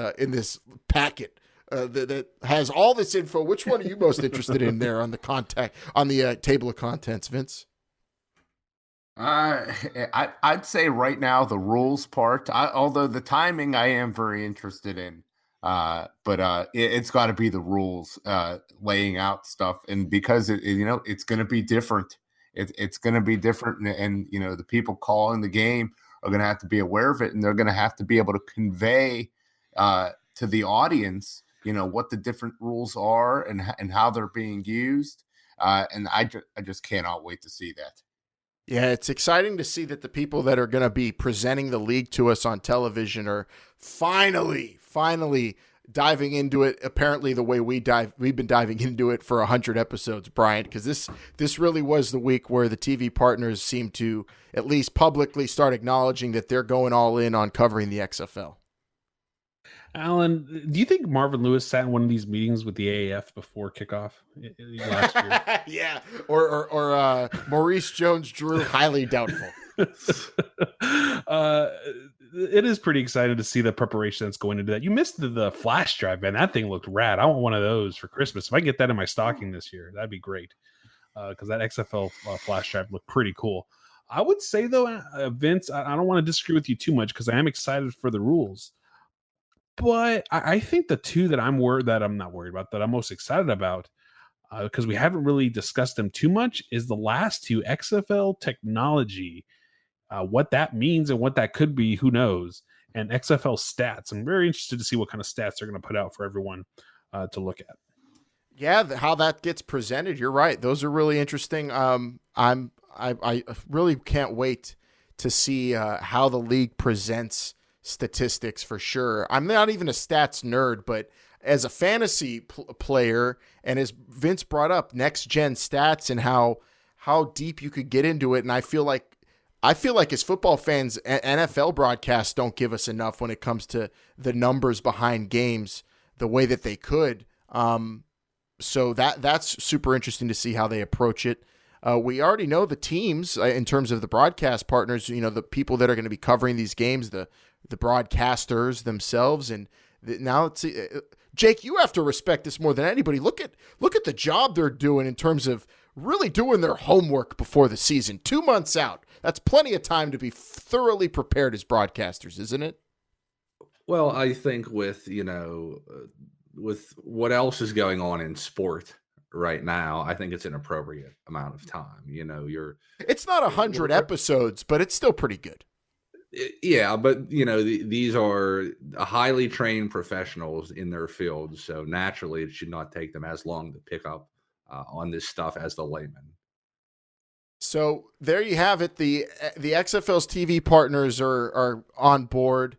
packet. That has all this info. Which one are you most interested in there on the table of contents, Vince? I'd say right now the rules part. Although the timing I am very interested in, but it's got to be the rules laying out stuff, and because it's going to be different. It's going to be different, and the people calling the game are going to have to be aware of it, and they're going to have to be able to convey to the audience what the different rules are and how they're being used. And I just cannot wait to see that. Yeah, it's exciting to see that the people that are going to be presenting the league to us on television are finally diving into it. Apparently the way we've been diving into it for 100 episodes, Brian, because this really was the week where the TV partners seem to at least publicly start acknowledging that they're going all in on covering the XFL. Alan, do you think Marvin Lewis sat in one of these meetings with the AAF before kickoff last year? Yeah, or Maurice Jones-Drew, highly doubtful. It is pretty exciting to see the preparation that's going into that. You missed the flash drive, man. That thing looked rad. I want one of those for Christmas. If I get that in my stocking this year, that'd be great. Because that XFL flash drive looked pretty cool. I would say, though, Vince, I don't want to disagree with you too much because I am excited for the rules. But I think the two that I'm not worried about, that I'm most excited about, because we haven't really discussed them too much, is the last two, XFL technology, what that means and what that could be, who knows, and XFL stats. I'm very interested to see what kind of stats they're going to put out for everyone to look at. Yeah, how that gets presented. You're right; those are really interesting. I really can't wait to see how the league presents statistics for sure. I'm not even a stats nerd, but as a fantasy player, and as Vince brought up, next gen stats and how deep you could get into it, and I feel like as football fans, NFL broadcasts don't give us enough when it comes to the numbers behind games the way that they could. So that's super interesting to see how they approach it. We already know the teams in terms of the broadcast partners, the people that are going to be covering these games, the broadcasters themselves. And now it's Jake, you have to respect this more than anybody. Look at the job they're doing in terms of really doing their homework before the season. 2 months out. That's plenty of time to be thoroughly prepared as broadcasters, isn't it? Well, I think with what else is going on in sport right now, I think it's an appropriate amount of time. It's not 100 episodes, but it's still pretty good. Yeah, but these are highly trained professionals in their field, so naturally it should not take them as long to pick up on this stuff as the layman. So there you have it. The XFL's TV partners are on board.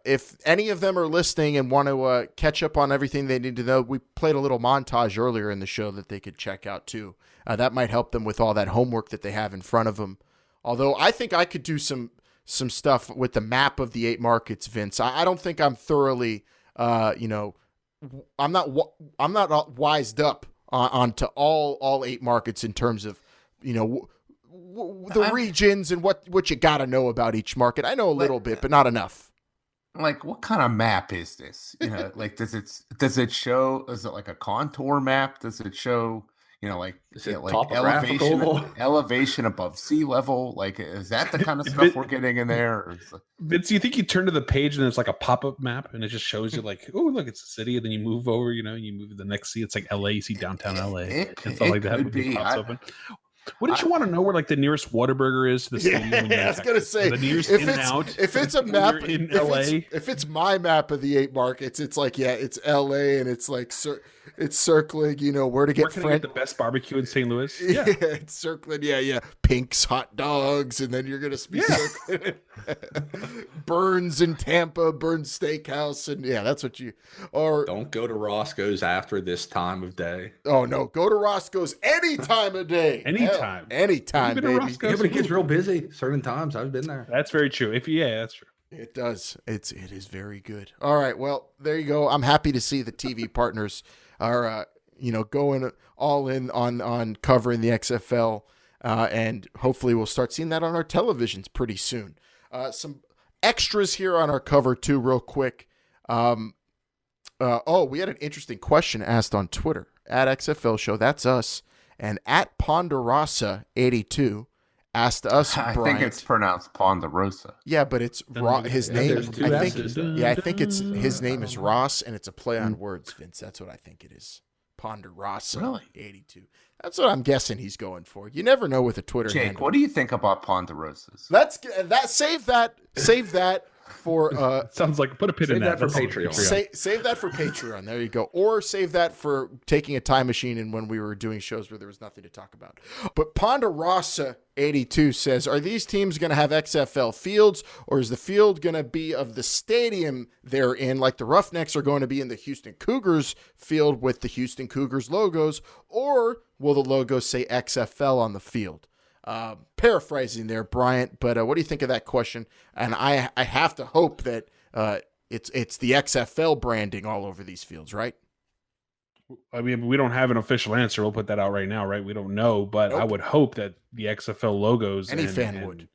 if any of them are listening and want to catch up on everything they need to know, we played a little montage earlier in the show that they could check out too. That might help them with all that homework that they have in front of them. Although I think I could do some stuff with the map of the 8 markets, Vince. I don't think I'm thoroughly, I'm not wised up onto all 8 markets in terms of, the regions and what you got to know about each market. I know a little bit, but not enough. Like, what kind of map is this? Like, does it show? Is it like a contour map? Does it show? Like elevation above sea level. Like, is that the kind of stuff we're getting in there? Vince, you think you turn to the page and it's like a pop-up map and it just shows you like, oh, look, it's a city, and then you move over, you move to the next city. It's like LA, you see downtown LA and stuff like that. Could be. Wouldn't you want to know where like the nearest Whataburger is to the stadium? Yeah, I was gonna say, the nearest In-N-Out. If it's a map in LA, if it's my map of the 8 markets, it's like it's LA and it's like it's circling. Where to get get the best barbecue in St. Louis. Yeah, it's circling. Yeah, Pink's hot dogs, and then you're gonna be circling Burns in Tampa, Burns Steakhouse, and that's what you. Or don't go to Roscoe's after this time of day. Oh no, go to Roscoe's any time of day. Anytime, baby. Yeah, but it gets real busy certain times. I've been there. That's very true. That's true. It does. It is very good. All right. Well, there you go. I'm happy to see the TV partners are, going all in on covering the XFL, and hopefully we'll start seeing that on our televisions pretty soon. Some extras here on our cover too, real quick. We had an interesting question asked on Twitter at XFL Show. That's us. And at Ponderosa82 asked us, Bryant. I think it's pronounced Ponderosa. Yeah, but it's his name. I think it's his name is Ross, and it's a play on words, Vince. That's what I think it is. Ponderosa. Really? 82. That's what I'm guessing he's going for. You never know with a Twitter Jake, handle. what do you think about Ponderosas? Save that for sounds like put a pin in that for Patreon. Save that for Patreon. There you go. Or save that for taking a time machine and when we were doing shows where there was nothing to talk about. But Ponderosa 82 says, are these teams going to have XFL fields, or is the field going to be of the stadium they're in, like the Roughnecks are going to be in the Houston Cougars field with the Houston Cougars logos, or will the logos say XFL on the field? Paraphrasing there, Bryant, but what do you think of that question? And I have to hope that it's the XFL branding all over these fields, right? I mean, we don't have an official answer. We'll put that out right now, right? We don't know, but I would hope that the XFL logos, any fan would.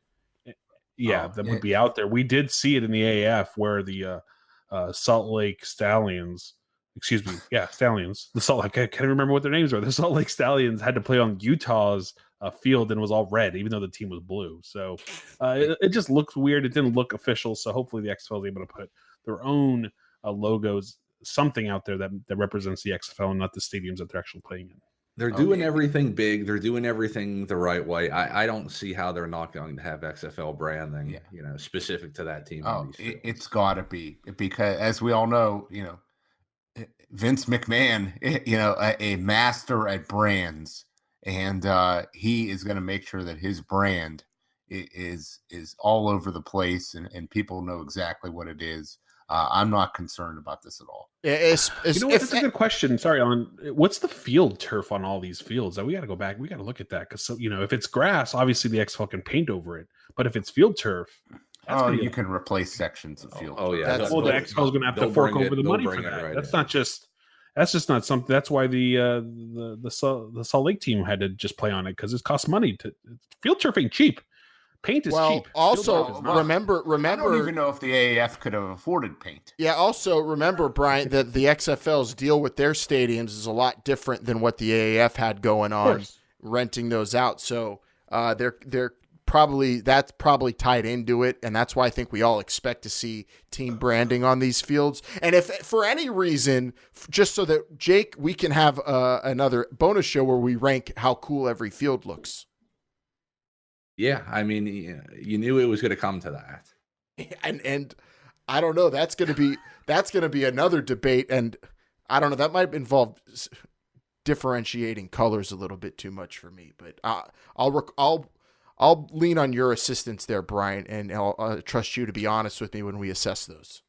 Would be out there. We did see it in the AAF where the Salt Lake Stallions. Stallions. The Salt Lake. I can't remember what their names were. The Salt Lake Stallions had to play on Utah's field and it was all red, even though the team was blue. So it just looked weird. It didn't look official. So hopefully the XFL is able to put their own logos, something out there that represents the XFL and not the stadiums that they're actually playing in. They're doing everything big. They're doing everything the right way. I don't see how they're not going to have XFL branding, specific to that team. It's got to be, because as we all know, Vince McMahon, a master at brands, and he is going to make sure that his brand is all over the place and people know exactly what it is. I'm not concerned about this at all. That's a good question. Sorry, Alan. What's the field turf on all these fields? We got to go back. We got to look at that because if it's grass, obviously the XFL can paint over it. But if it's field turf, you can replace sections of field. The XFL is going to have to fork over the money for that. That's just not something. That's why the Salt Lake team had to just play on it because it costs money. Field turf ain't cheap. Paint is cheap. Also, remember. I don't even know if the AAF could have afforded paint. Yeah. Also, remember, Brian, that the XFL's deal with their stadiums is a lot different than what the AAF had going on, renting those out. So they're probably tied into it, and that's why I think we all expect to see team branding on these fields. And if for any reason, just so that Jake, we can have another bonus show where we rank how cool every field looks. Yeah, I mean, you knew it was going to come to that, and I don't know. That's going to be another debate, and I don't know. That might involve differentiating colors a little bit too much for me. But I'll lean on your assistance there, Brian, and I'll trust you to be honest with me when we assess those.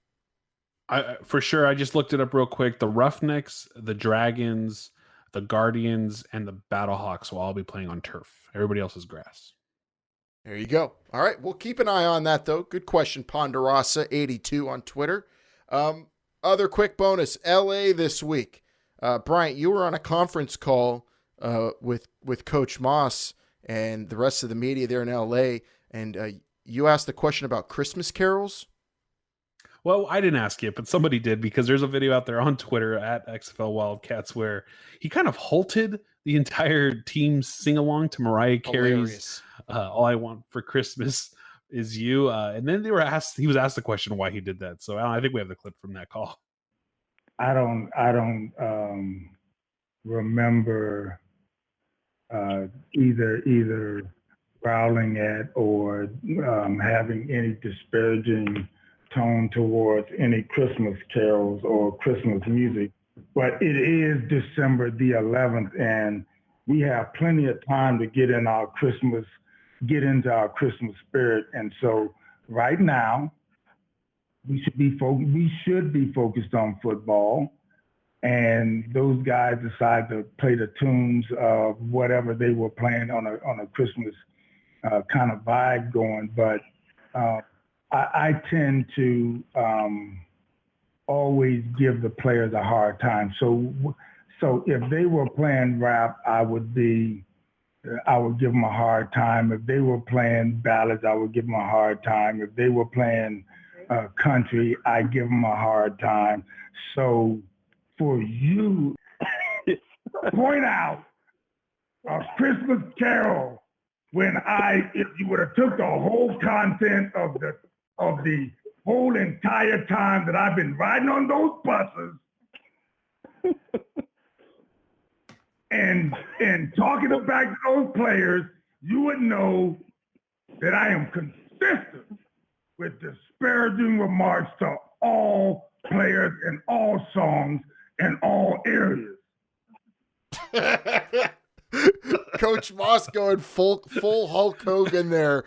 For sure. I just looked it up real quick. The Roughnecks, the Dragons, the Guardians, and the Battlehawks will all be playing on turf. Everybody else is grass. There you go. All right, we'll keep an eye on that, though. Good question, Ponderosa82 on Twitter. Other quick bonus, LA this week. Bryant, you were on a conference call with Coach Moss and the rest of the media there in LA, and you asked the question about Christmas carols. Well, I didn't ask it, but somebody did, because there's a video out there on Twitter at XFL Wildcats where he kind of halted the entire team's sing-along to Mariah Carey's All I Want for Christmas Is You. And then he was asked the question why he did that. So I think we have the clip from that call. I don't remember either growling at or having any disparaging tone towards any Christmas carols or Christmas music. But it is December the 11th, and we have plenty of time to get into our Christmas spirit. And so right now, we should be focused on football, and those guys decide to play the tunes of whatever they were playing on a Christmas kind of vibe going. But I tend to always give the players a hard time. So if they were playing rap, I would give them a hard time. If they were playing ballads, I would give them a hard time. If they were playing country, I give them a hard time. So for you to point out a Christmas carol when if you would have took the whole content of the whole entire time that I've been riding on those buses and talking back to those players, you would know that I am consistent with disparaging remarks to all players in all songs in all areas. Coach Moss going full Hulk Hogan there,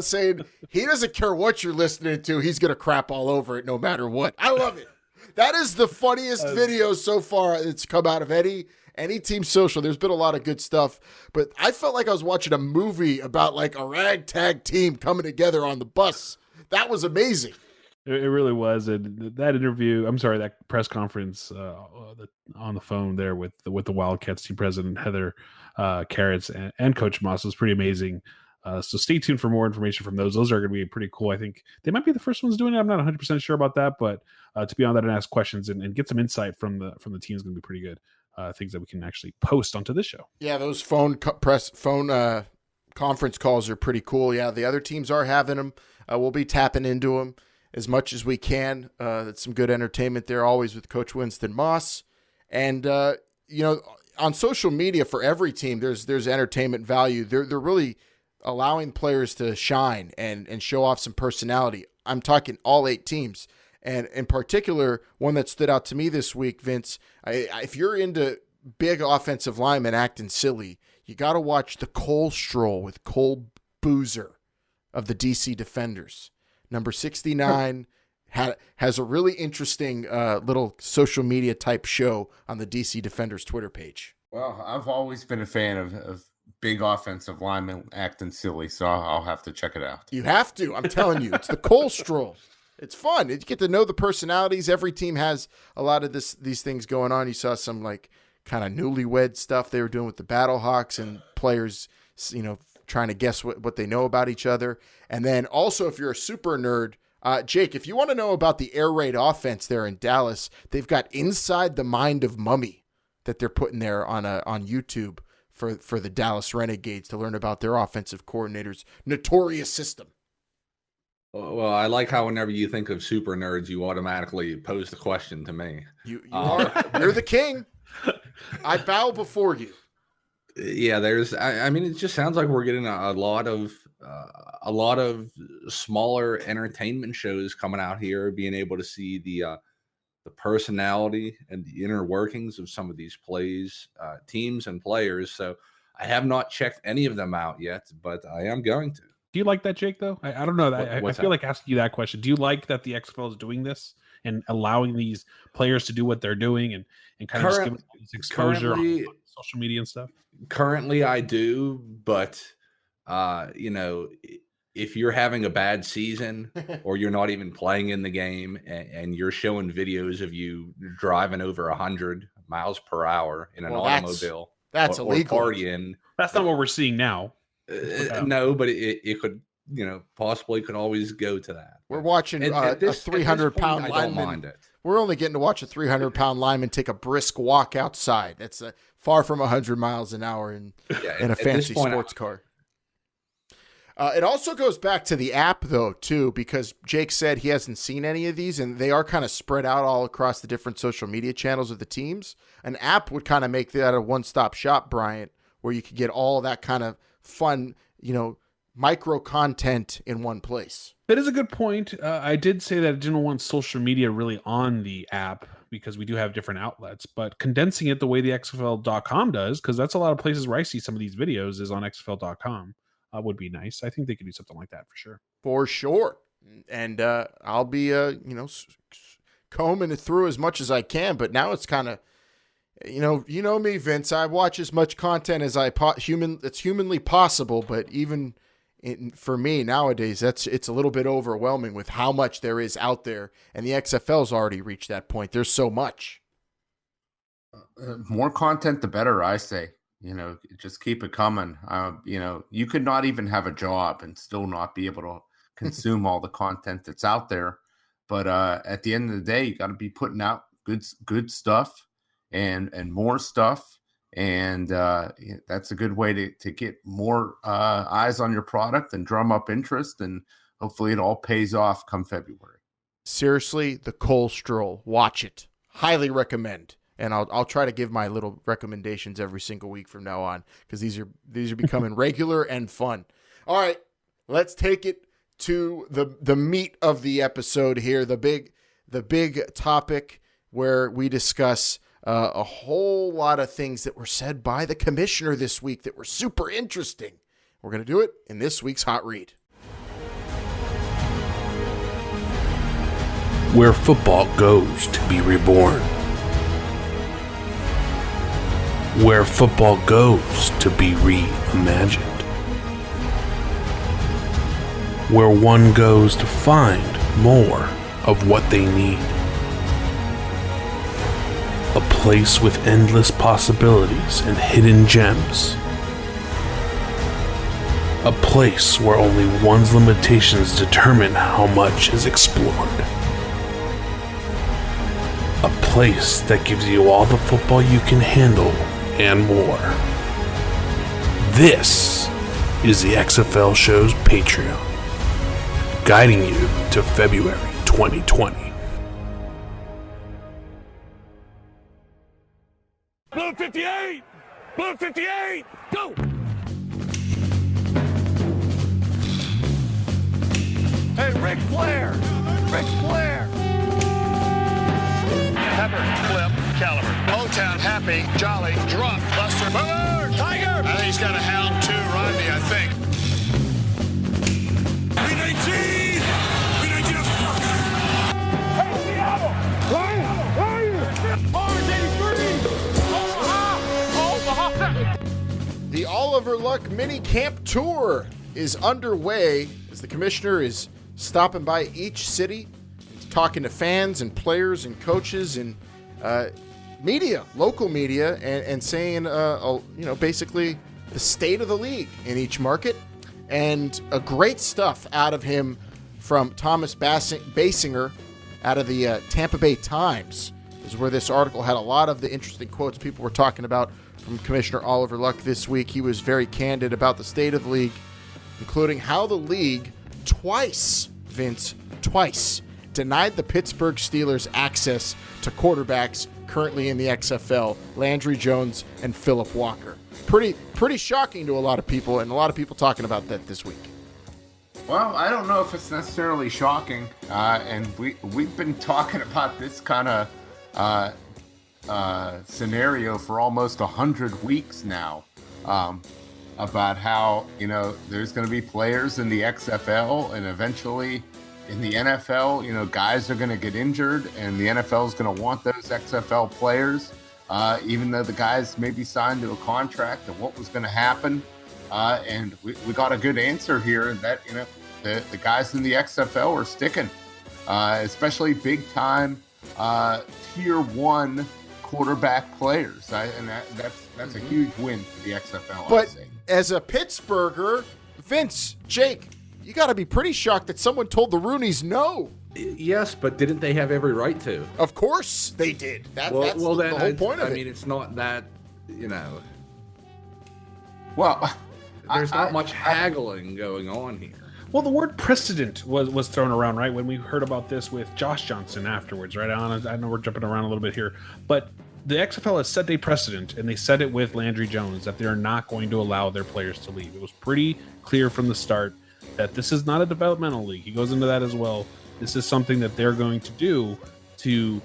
saying he doesn't care what you're listening to. He's going to crap all over it no matter what. I love it. That is the funniest video so far that's come out of any team social. There's been a lot of good stuff, but I felt like I was watching a movie about like a ragtag team coming together on the bus. That was amazing. It really was. And that press conference on the phone there with the Wildcats team president, Heather Carrots, and Coach Moss was pretty amazing. So stay tuned for more information from those. Those are going to be pretty cool. I think they might be the first ones doing it. I'm not 100% sure about that, but to be on that and ask questions and get some insight from the team is going to be pretty good. Things that we can actually post onto this show. Yeah, those phone conference calls are pretty cool. Yeah, the other teams are having them. We'll be tapping into them as much as we can. That's some good entertainment there, always with Coach Winston Moss. And on social media for every team, there's entertainment value. They're really allowing players to shine and show off some personality. I'm talking all 8 teams. And in particular, one that stood out to me this week, Vince, if you're into big offensive linemen acting silly, you got to watch the Cole Stroll with Cole Boozer of the DC Defenders. Number 69 has a really interesting little social media type show on the DC Defenders Twitter page. Well, I've always been a fan of big offensive linemen acting silly, so I'll have to check it out. You have to. I'm telling you, it's the Cole Stroll. It's fun. You get to know the personalities. Every team has a lot of these things going on. You saw some like kind of newlywed stuff they were doing with the Battlehawks and players, trying to guess what they know about each other. And then also, if you're a super nerd, Jake, if you want to know about the air raid offense there in Dallas, they've got Inside the Mind of Mummy that they're putting there on YouTube for the Dallas Renegades to learn about their offensive coordinator's notorious system. Well, I like how whenever you think of super nerds, you automatically pose the question to me. You are. You're the king. I bow before you. Yeah, I mean, it just sounds like we're getting a lot of smaller entertainment shows coming out here, being able to see the personality and the inner workings of some of these teams and players. So I have not checked any of them out yet, but I am going to. Do you like that, Jake, though? I don't know. I feel like asking you that question. Do you like that the XFL is doing this and allowing these players to do what they're doing and kind of just giving this exposure on social media and stuff? Currently, I do, but, if you're having a bad season or you're not even playing in the game and you're showing videos of you driving over 100 miles per hour in an automobile, that's illegal. Or partying, that's not what we're seeing now. No, but it could, possibly could always go to that. We're watching a 300-pound lineman. I don't mind it. We're only getting to watch a 300-pound lineman take a brisk walk outside. That's far from 100 miles an hour in a fancy sports car. It also goes back to the app, though, too, because Jake said he hasn't seen any of these, and they are kind of spread out all across the different social media channels of the teams. An app would kind of make that a one-stop shop, Bryant, where you could get all that kind of fun, micro content in one place. That is a good point. I did say that I didn't want social media really on the app because we do have different outlets, but condensing it the way the XFL.com does, because that's a lot of places where I see some of these videos is on XFL.com. Would be nice. I think they could do something like that for sure. For sure. And I'll be, combing it through as much as I can, but now it's kind of, you know me, Vince, I watch as much content as it's humanly possible, but even for me nowadays, it's a little bit overwhelming with how much there is out there, and the XFL's already reached that point. There's so much. More content, the better, I say. Just keep it coming. You could not even have a job and still not be able to consume all the content that's out there. But at the end of the day, you got to be putting out good stuff and more stuff. And that's a good way to get more eyes on your product and drum up interest. And hopefully it all pays off come February. Seriously, the Cole Stroll. Watch it. Highly recommend. And I'll try to give my little recommendations every single week from now on, because these are becoming regular and fun. All right, let's take it to the meat of the episode here, the big topic where we discuss a whole lot of things that were said by the commissioner this week that were super interesting. We're going to do it in this week's Hot Read. Where football goes to be reborn. Where football goes to be reimagined. Where one goes to find more of what they need. A place with endless possibilities and hidden gems. A place where only one's limitations determine how much is explored. A place that gives you all the football you can handle and more. This is the XFL Show's Patreon, guiding you to February 2020. Blue 58! Blue 58! Go! Hey, Ric Flair! Ric Flair! Pepper, Flip, Caliber. Motown, Happy, Jolly, Drop, Buster, Boomer, Tiger! I think he's got a hound too, Rodney, I think. B-19! B-19! Hey, Seattle! Ryan! Orange 83! Omaha! The Oliver Luck Minicamp Tour is underway as the commissioner is stopping by each city, talking to fans and players and coaches and media, local media, and saying, basically the state of the league in each market. And great stuff out of him from Thomas Basinger out of the Tampa Bay Times is where this article had a lot of the interesting quotes people were talking about from Commissioner Oliver Luck this week. He was very candid about the state of the league, including how the league twice denied the Pittsburgh Steelers access to quarterbacks currently in the XFL, Landry Jones and Phillip Walker. Pretty shocking to a lot of people, and a lot of people talking about that this week. Well, I don't know if it's necessarily shocking, and we've been talking about this kind of scenario for almost 100 weeks now. about how, there's going to be players in the XFL and eventually in the NFL, guys are going to get injured and the NFL is going to want those XFL players, even though the guys may be signed to a contract, and what was going to happen. And we got a good answer here that, the guys in the XFL are sticking, especially big time tier 1 quarterback players. That's a huge win for the XFL. But as a Pittsburgher, Vince, Jake, you got to be pretty shocked that someone told the Rooneys no. Yes, but didn't they have every right to? Of course they did. That's the whole point of it. I mean, it's not that, Well, there's not much haggling going on here. Well, the word precedent was thrown around, right, when we heard about this with Josh Johnson afterwards, right? I know we're jumping around a little bit here, but the XFL has set a precedent, and they set it with Landry Jones, that they're not going to allow their players to leave. It was pretty clear from the start that this is not a developmental league. He goes into that as well. This is something that they're going to do to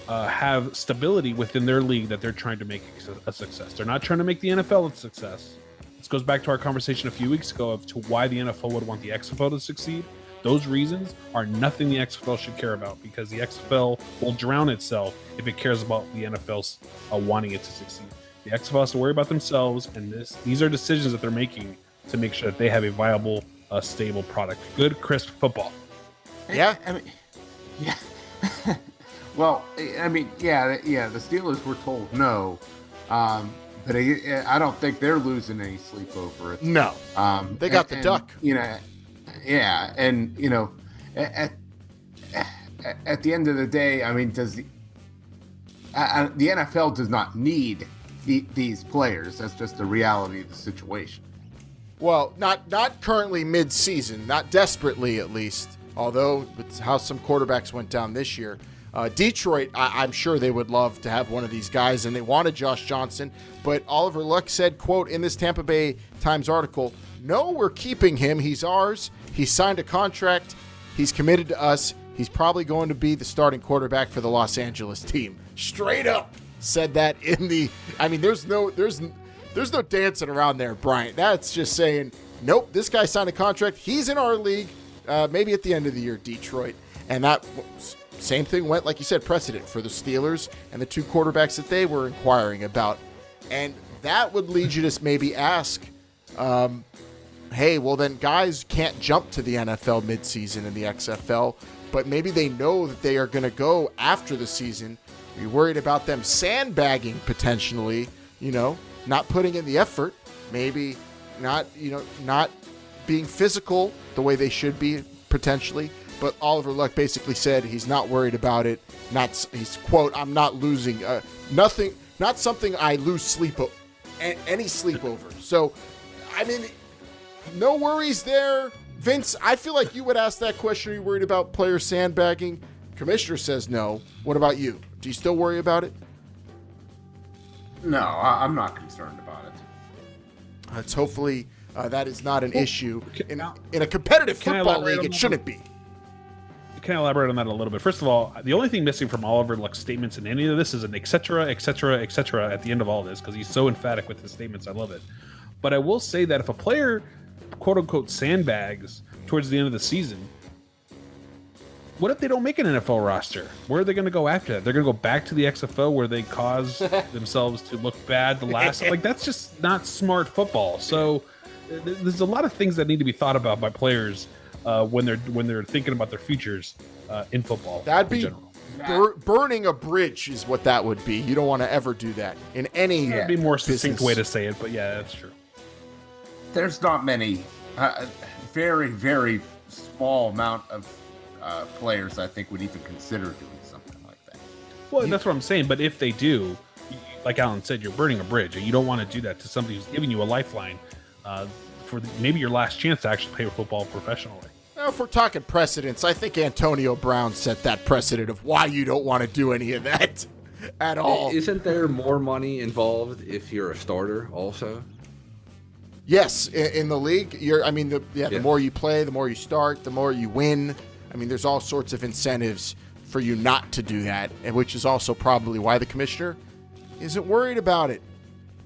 have stability within their league that they're trying to make a success. They're not trying to make the NFL a success. This goes back to our conversation a few weeks ago of to why the NFL would want the XFL to succeed. Those reasons are nothing the XFL should care about, because the XFL will drown itself if it cares about the NFL's wanting it to succeed. The XFL has to worry about themselves, and these are decisions that they're making to make sure that they have a viable, stable product. Good, crisp football. Yeah. Yeah. Well, the Steelers were told no. But I don't think they're losing any sleep over it. No. They got the duck. Yeah. And, at the end of the day, I mean, does the NFL does not need these players. That's just the reality of the situation. Well, not currently mid-season, not desperately at least, although with how some quarterbacks went down this year. Detroit, I'm sure they would love to have one of these guys, and they wanted Josh Johnson, but Oliver Luck said, quote, in this Tampa Bay Times article, no, we're keeping him. He's ours. He signed a contract. He's committed to us. He's probably going to be the starting quarterback for the Los Angeles team. Straight up said that in the, I mean, there's no dancing around there, Bryant. That's just saying, nope, this guy signed a contract. He's in our league, maybe at the end of the year, Detroit. And that same thing went, like you said, precedent for the Steelers and the two quarterbacks that they were inquiring about. And that would lead you to maybe ask, hey, well then guys can't jump to the NFL midseason in the XFL, but maybe they know that they are going to go after the season. Are you worried about them sandbagging potentially, not putting in the effort, maybe not being physical the way they should be potentially? But Oliver Luck basically said he's not worried about it. He's, quote, I'm not losing nothing, not something I lose any sleep over. So, I mean, no worries there. Vince, I feel like you would ask that question. Are you worried about players sandbagging? Commissioner says no. What about you? Do you still worry about it? No, I'm not concerned about it. It's hopefully that is not an issue. In a competitive football league, it shouldn't be. Can I elaborate on that a little bit? First of all, the only thing missing from Oliver Luck's statements in any of this is an et cetera, et cetera, et cetera at the end of all this, because he's so emphatic with his statements. I love it. But I will say that if a player, quote unquote, sandbags towards the end of the season, what if they don't make an NFL roster? Where are they going to go after that? They're going to go back to the XFL where they cause themselves to look bad the last. Like, that's just not smart football. So there's a lot of things that need to be thought about by players when they're thinking about their futures in football. That'd be burning a bridge is what that would be. You don't want to ever do that in any. That'd be more succinct business way to say it, but yeah, that's true. There's not many, very, very small amount of players I think would even consider doing something like that. Well, that's what I'm saying. But if they do, like Alan said, you're burning a bridge, and you don't want to do that to somebody who's giving you a lifeline for maybe your last chance to actually play football professionally. Now, if we're talking precedents, I think Antonio Brown set that precedent of why you don't want to do any of that at all. Isn't there more money involved if you're a starter also? Yes, in the league, the more you play, the more you start, the more you win. I mean, there's all sorts of incentives for you not to do that, and which is also probably why the commissioner isn't worried about it.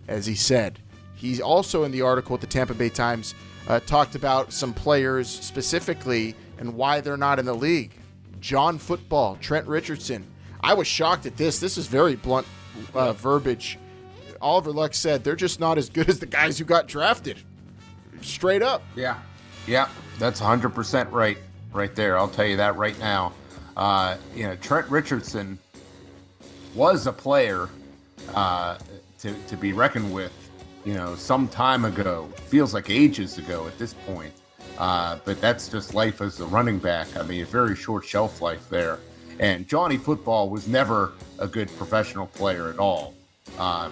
As he said, He also, in the article at the Tampa Bay Times, talked about some players specifically and why they're not in the league. John Football, Trent Richardson. I was shocked at this. This is very blunt verbiage. Oliver Luck said they're just not as good as the guys who got drafted. Straight up. Yeah, that's 100% right there. I'll tell you that right now. Trent Richardson was a player to be reckoned with, some time ago. Feels like ages ago at this point. But that's just life as a running back. I mean, a very short shelf life there. And Johnny Football was never a good professional player at all.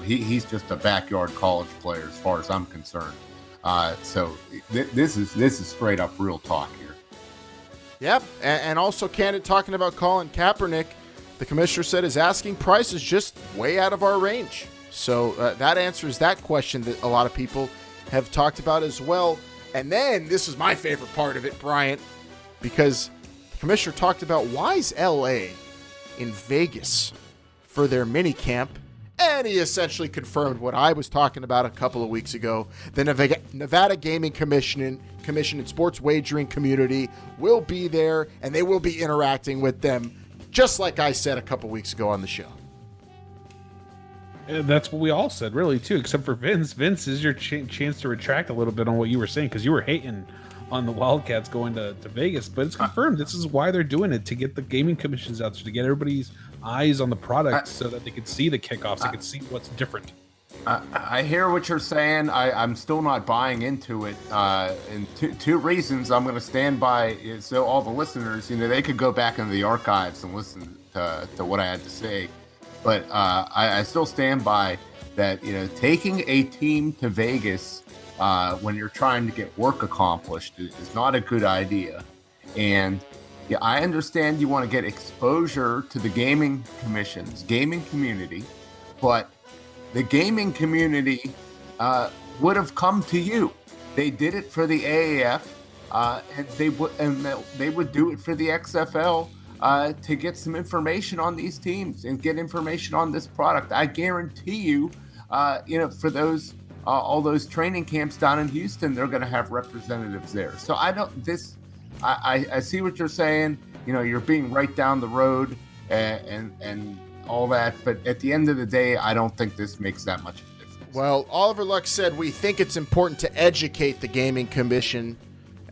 He's just a backyard college player as far as I'm concerned. So this is straight up real talk here. Yep, and also candid talking about Colin Kaepernick. The commissioner said his asking price is just way out of our range. So that answers that question that a lot of people have talked about as well. And then this is my favorite part of it, Bryant, because the commissioner talked about why is LA in Vegas for their minicamp. And he essentially confirmed what I was talking about a couple of weeks ago. The Nevada Gaming Commission and sports wagering community will be there, and they will be interacting with them, just like I said a couple weeks ago on the show. That's what we all said, really, too, except for Vince. Vince, is your chance to retract a little bit on what you were saying, because you were hating on the Wildcats going to Vegas, but it's confirmed. This is why they're doing it, to get the gaming commissions out there, to get everybody's eyes on the product so that they could see the kickoffs, they could see what's different. I hear what you're saying. I'm still not buying into it. And two reasons I'm going to stand by, so all the listeners, they could go back into the archives and listen to what I had to say. But I still stand by that, taking a team to Vegas when you're trying to get work accomplished is not a good idea. And I understand you want to get exposure to the gaming community, but the gaming community would have come to you. They did it for the AAF, and they would do it for the XFL. To get some information on these teams and get information on this product. I guarantee you, for those all those training camps down in Houston, they're going to have representatives there. So I see what you're saying. You're being right down the road and all that, but at the end of the day, I don't think this makes that much of a difference. Well, Oliver Luck said we think it's important to educate the Gaming Commission.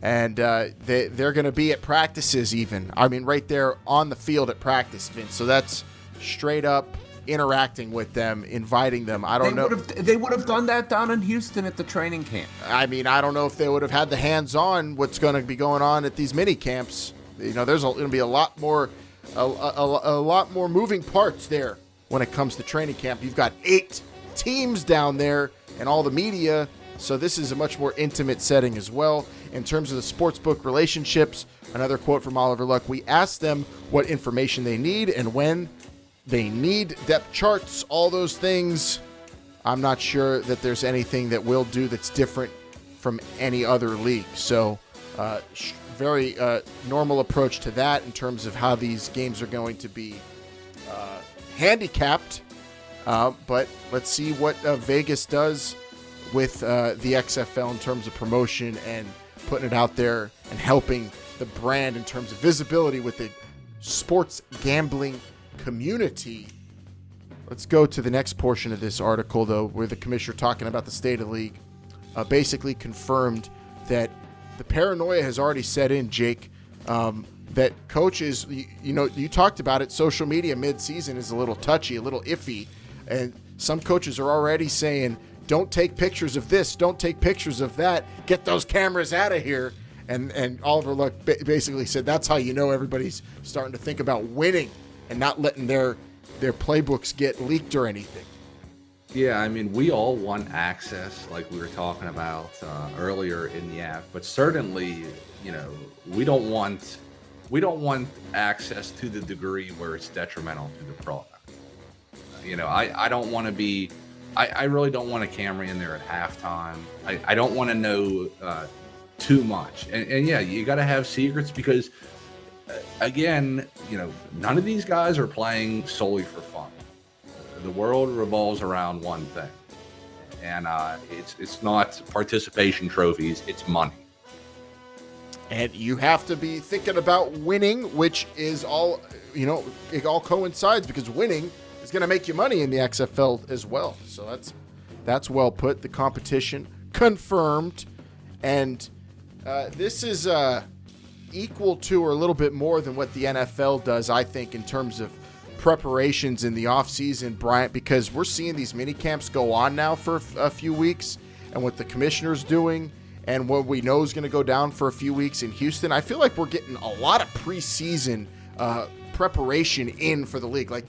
And they're going to be at practices even. I mean, right there on the field at practice, Vince. So that's straight up interacting with them, inviting them. I don't know. They would have done that down in Houston at the training camp. I mean, I don't know if they would have had the hands-on what's going to be going on at these mini camps. There's going to be a lot more moving parts there when it comes to training camp. You've got 8 teams down there and all the media. So this is a much more intimate setting as well. In terms of the sportsbook relationships, another quote from Oliver Luck, we asked them what information they need and when they need depth charts, all those things. I'm not sure that there's anything that we'll do that's different from any other league. So very normal approach to that in terms of how these games are going to be handicapped. But let's see what Vegas does with the XFL in terms of promotion and putting it out there and helping the brand in terms of visibility with the sports gambling community. Let's go to the next portion of this article, though, where the commissioner talking about the state of the league basically confirmed that the paranoia has already set in, Jake, that coaches, you talked about it, social media mid-season is a little touchy, a little iffy, and some coaches are already saying, don't take pictures of this, don't take pictures of that, get those cameras out of here. And Oliver Luck basically said that's how everybody's starting to think about winning and not letting their playbooks get leaked or anything. Yeah, I mean, we all want access, like we were talking about earlier in the app, but certainly, we don't want access to the degree where it's detrimental to the product. I don't want to be. I really don't want a camera in there at halftime. I don't want to know too much. And yeah, you got to have secrets because, again, none of these guys are playing solely for fun. The world revolves around one thing. and it's not participation trophies, it's money. And you have to be thinking about winning, which is all, it all coincides because winning is going to make you money in the XFL as well. So that's well put. The competition confirmed. And this is equal to or a little bit more than what the NFL does, I think, in terms of preparations in the offseason, Bryant, because we're seeing these mini camps go on now for a few weeks, and what the commissioner's doing and what we know is going to go down for a few weeks in Houston, I feel like we're getting a lot of preseason preparation in for the league. Like,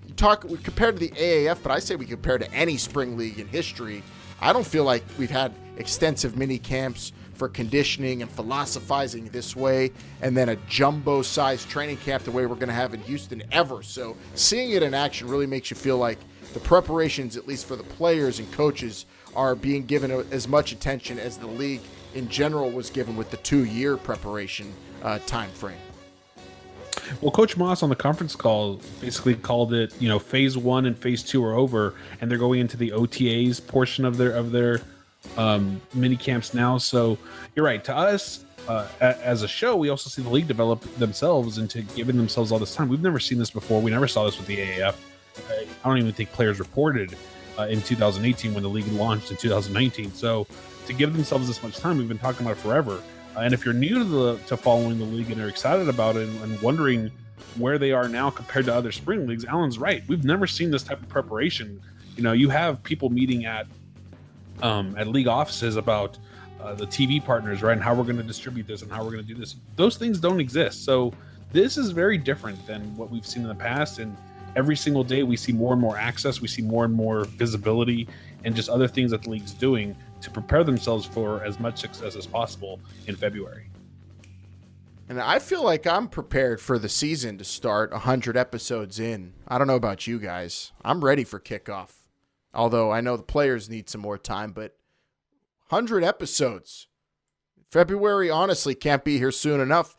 we compared to the AAF, but I say we compare to any spring league in history. I don't feel like we've had extensive mini camps for conditioning and philosophizing this way, and then a jumbo-sized training camp the way we're going to have in Houston ever. So seeing it in action really makes you feel like the preparations, at least for the players and coaches, are being given as much attention as the league in general was given with the 2-year preparation time frame. Well, Coach Moss on the conference call basically called it, phase 1 and phase 2 are over, and they're going into the OTAs portion of their mini camps now. So you're right. To us, as a show, we also see the league develop themselves into giving themselves all this time. We've never seen this before. We never saw this with the AAF. I don't even think players reported in 2018 when the league launched in 2019. So to give themselves this much time, we've been talking about it forever. And if you're new to following the league and are excited about it and wondering where they are now compared to other spring leagues, Alan's right. We've never seen this type of preparation. You have people meeting at league offices about the TV partners, right, and how we're going to distribute this and how we're going to do this. Those things don't exist. So this is very different than what we've seen in the past. And every single day we see more and more access. We see more and more visibility and just other things that the league's doing to prepare themselves for as much success as possible in February. And I feel like I'm prepared for the season to start 100 episodes in. I don't know about you guys. I'm ready for kickoff. Although I know the players need some more time, but 100 episodes. February honestly can't be here soon enough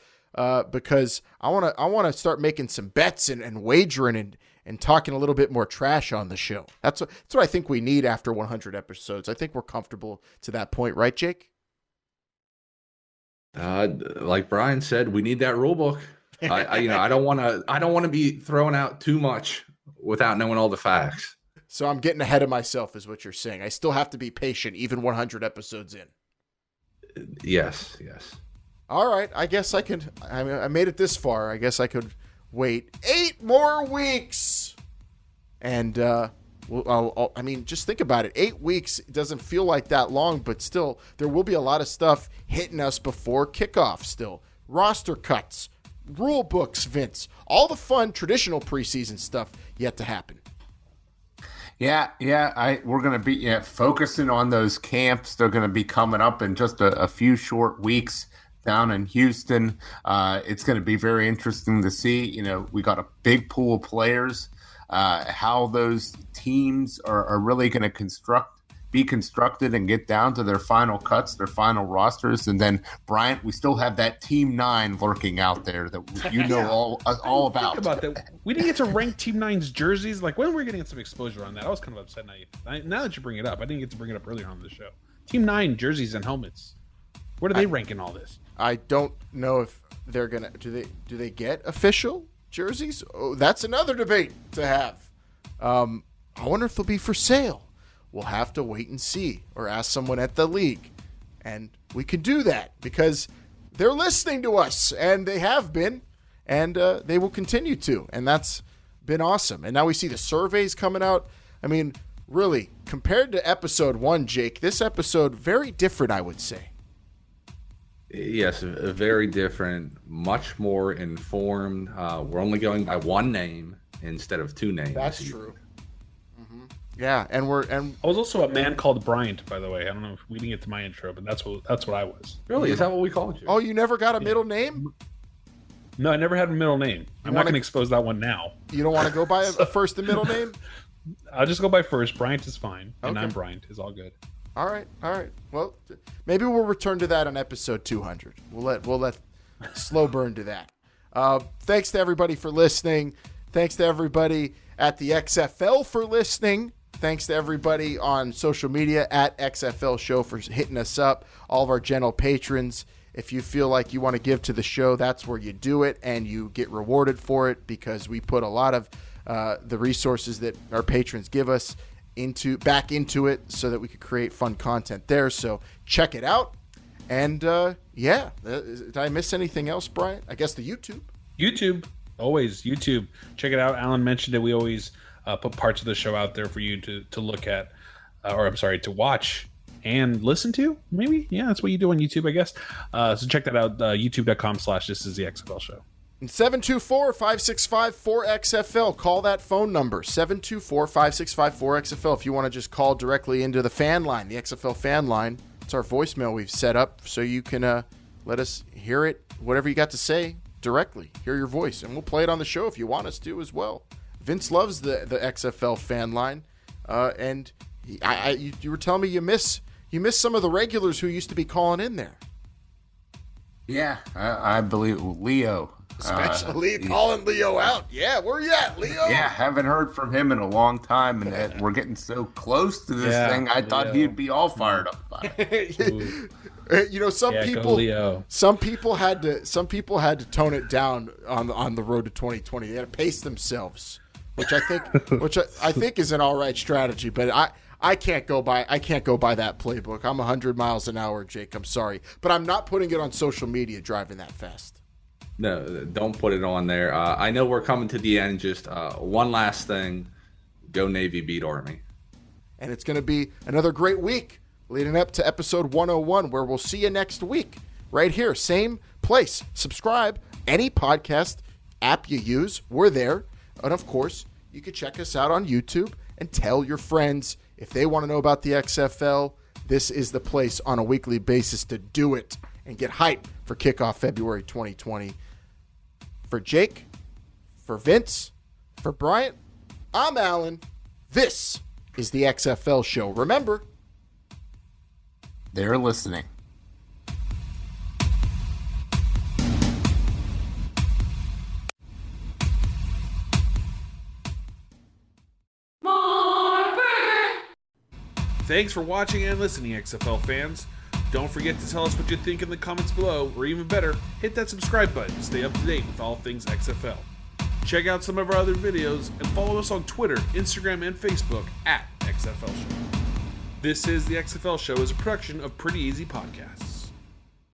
because I want to start making some bets and wagering and talking a little bit more trash on the show. That's what I think we need after 100 episodes. I think we're comfortable to that point, right, Jake? Like Brian said, we need that rule book. I don't want to be throwing out too much without knowing all the facts. So I'm getting ahead of myself is what you're saying. I still have to be patient even 100 episodes in. Yes. All right. I guess I could. I made it this far. I guess I could wait 8 more weeks. And just think about it. 8 weeks doesn't feel like that long, but still, there will be a lot of stuff hitting us before kickoff still. Roster cuts, rule books, Vince, all the fun traditional preseason stuff yet to happen. Yeah. We're going to be focusing on those camps. They're going to be coming up in just a few short weeks down in Houston. It's going to be very interesting to see. We got a big pool of players. How those teams are really going to be constructed and get down to their final cuts, their final rosters. And then, Bryant, we still have that Team 9 lurking out there that all about. Think about that. We didn't get to rank Team 9's jerseys. Like, when were we getting some exposure on that? I was kind of upset. Now that you bring it up, I didn't get to bring it up earlier on the show. Team 9 jerseys and helmets. Where do they rank in all this? I don't know if they're going to. Do they get official jerseys? Oh, that's another debate to have. I wonder if they'll be for sale. We'll have to wait and see, or ask someone at the league. And we can do that because they're listening to us, and they have been, and they will continue to. And that's been awesome. And now we see the surveys coming out. I mean, really, compared to episode 1, Jake, this episode, very different, I would say. Yes, very different, much more informed. We're only going by one name instead of 2 names. That's true. Mm-hmm. Yeah, and I was also a man called Bryant, by the way. I don't know if we didn't get to my intro, but that's what I was. Really? Is that what we called you? Oh, you never got a middle name? No, I never had a middle name. I'm not going to expose that one now. You don't want to go by a first and middle name? I'll just go by first. Bryant is fine, and I'm Bryant. Is all good. All right. Well, maybe we'll return to that on episode 200. We'll let slow burn to that. Thanks to everybody for listening. Thanks to everybody at the XFL for listening. Thanks to everybody on social media at XFL Show for hitting us up. All of our general patrons. If you feel like you want to give to the show, that's where you do it, and you get rewarded for it because we put a lot of the resources that our patrons give us back into it so that we could create fun content there. So check it out. And did I miss anything else, Brian? I guess the YouTube. Always YouTube. Check it out. Alan mentioned it. We always put parts of the show out there for you to look at, to watch and listen to. Maybe, yeah, that's what you do on YouTube, I guess. So check that out. YouTube.com/This Is the XFL Show. 724-565-4XFL. Call that phone number, 724-565-4XFL. If you want to just call directly into the fan line, the XFL fan line. It's our voicemail we've set up so you can let us hear it, whatever you got to say directly. Hear your voice, and we'll play it on the show if you want us to as well. Vince loves the XFL fan line, and you were telling me you miss some of the regulars who used to be calling in there. Yeah, I believe Leo. Especially calling Leo out. Yeah, where you at, Leo? Yeah, haven't heard from him in a long time, and we're getting so close to this thing. I thought he'd be all fired up by it. Some people had to tone it down on the road to 2020. They had to pace themselves, which I think is an all right strategy. But I can't go by that playbook. I'm 100 miles an hour, Jake. I'm sorry, but I'm not putting it on social media driving that fast. No, don't put it on there. I know we're coming to the end. Just one last thing. Go Navy, beat Army. And it's going to be another great week leading up to episode 101, where we'll see you next week right here. Same place. Subscribe. Any podcast app you use, we're there. And, of course, you can check us out on YouTube and tell your friends if they want to know about the XFL. This is the place on a weekly basis to do it and get hyped for kickoff February 2020. For Jake, for Vince, for Bryant, I'm Alan. This is the XFL Show. Remember, they're listening. Thanks for watching and listening, XFL fans. Don't forget to tell us what you think in the comments below, or even better, hit that subscribe button to stay up to date with all things XFL. Check out some of our other videos and follow us on Twitter, Instagram, and Facebook at XFL Show. This is the XFL Show is a production of Pretty Easy Podcasts.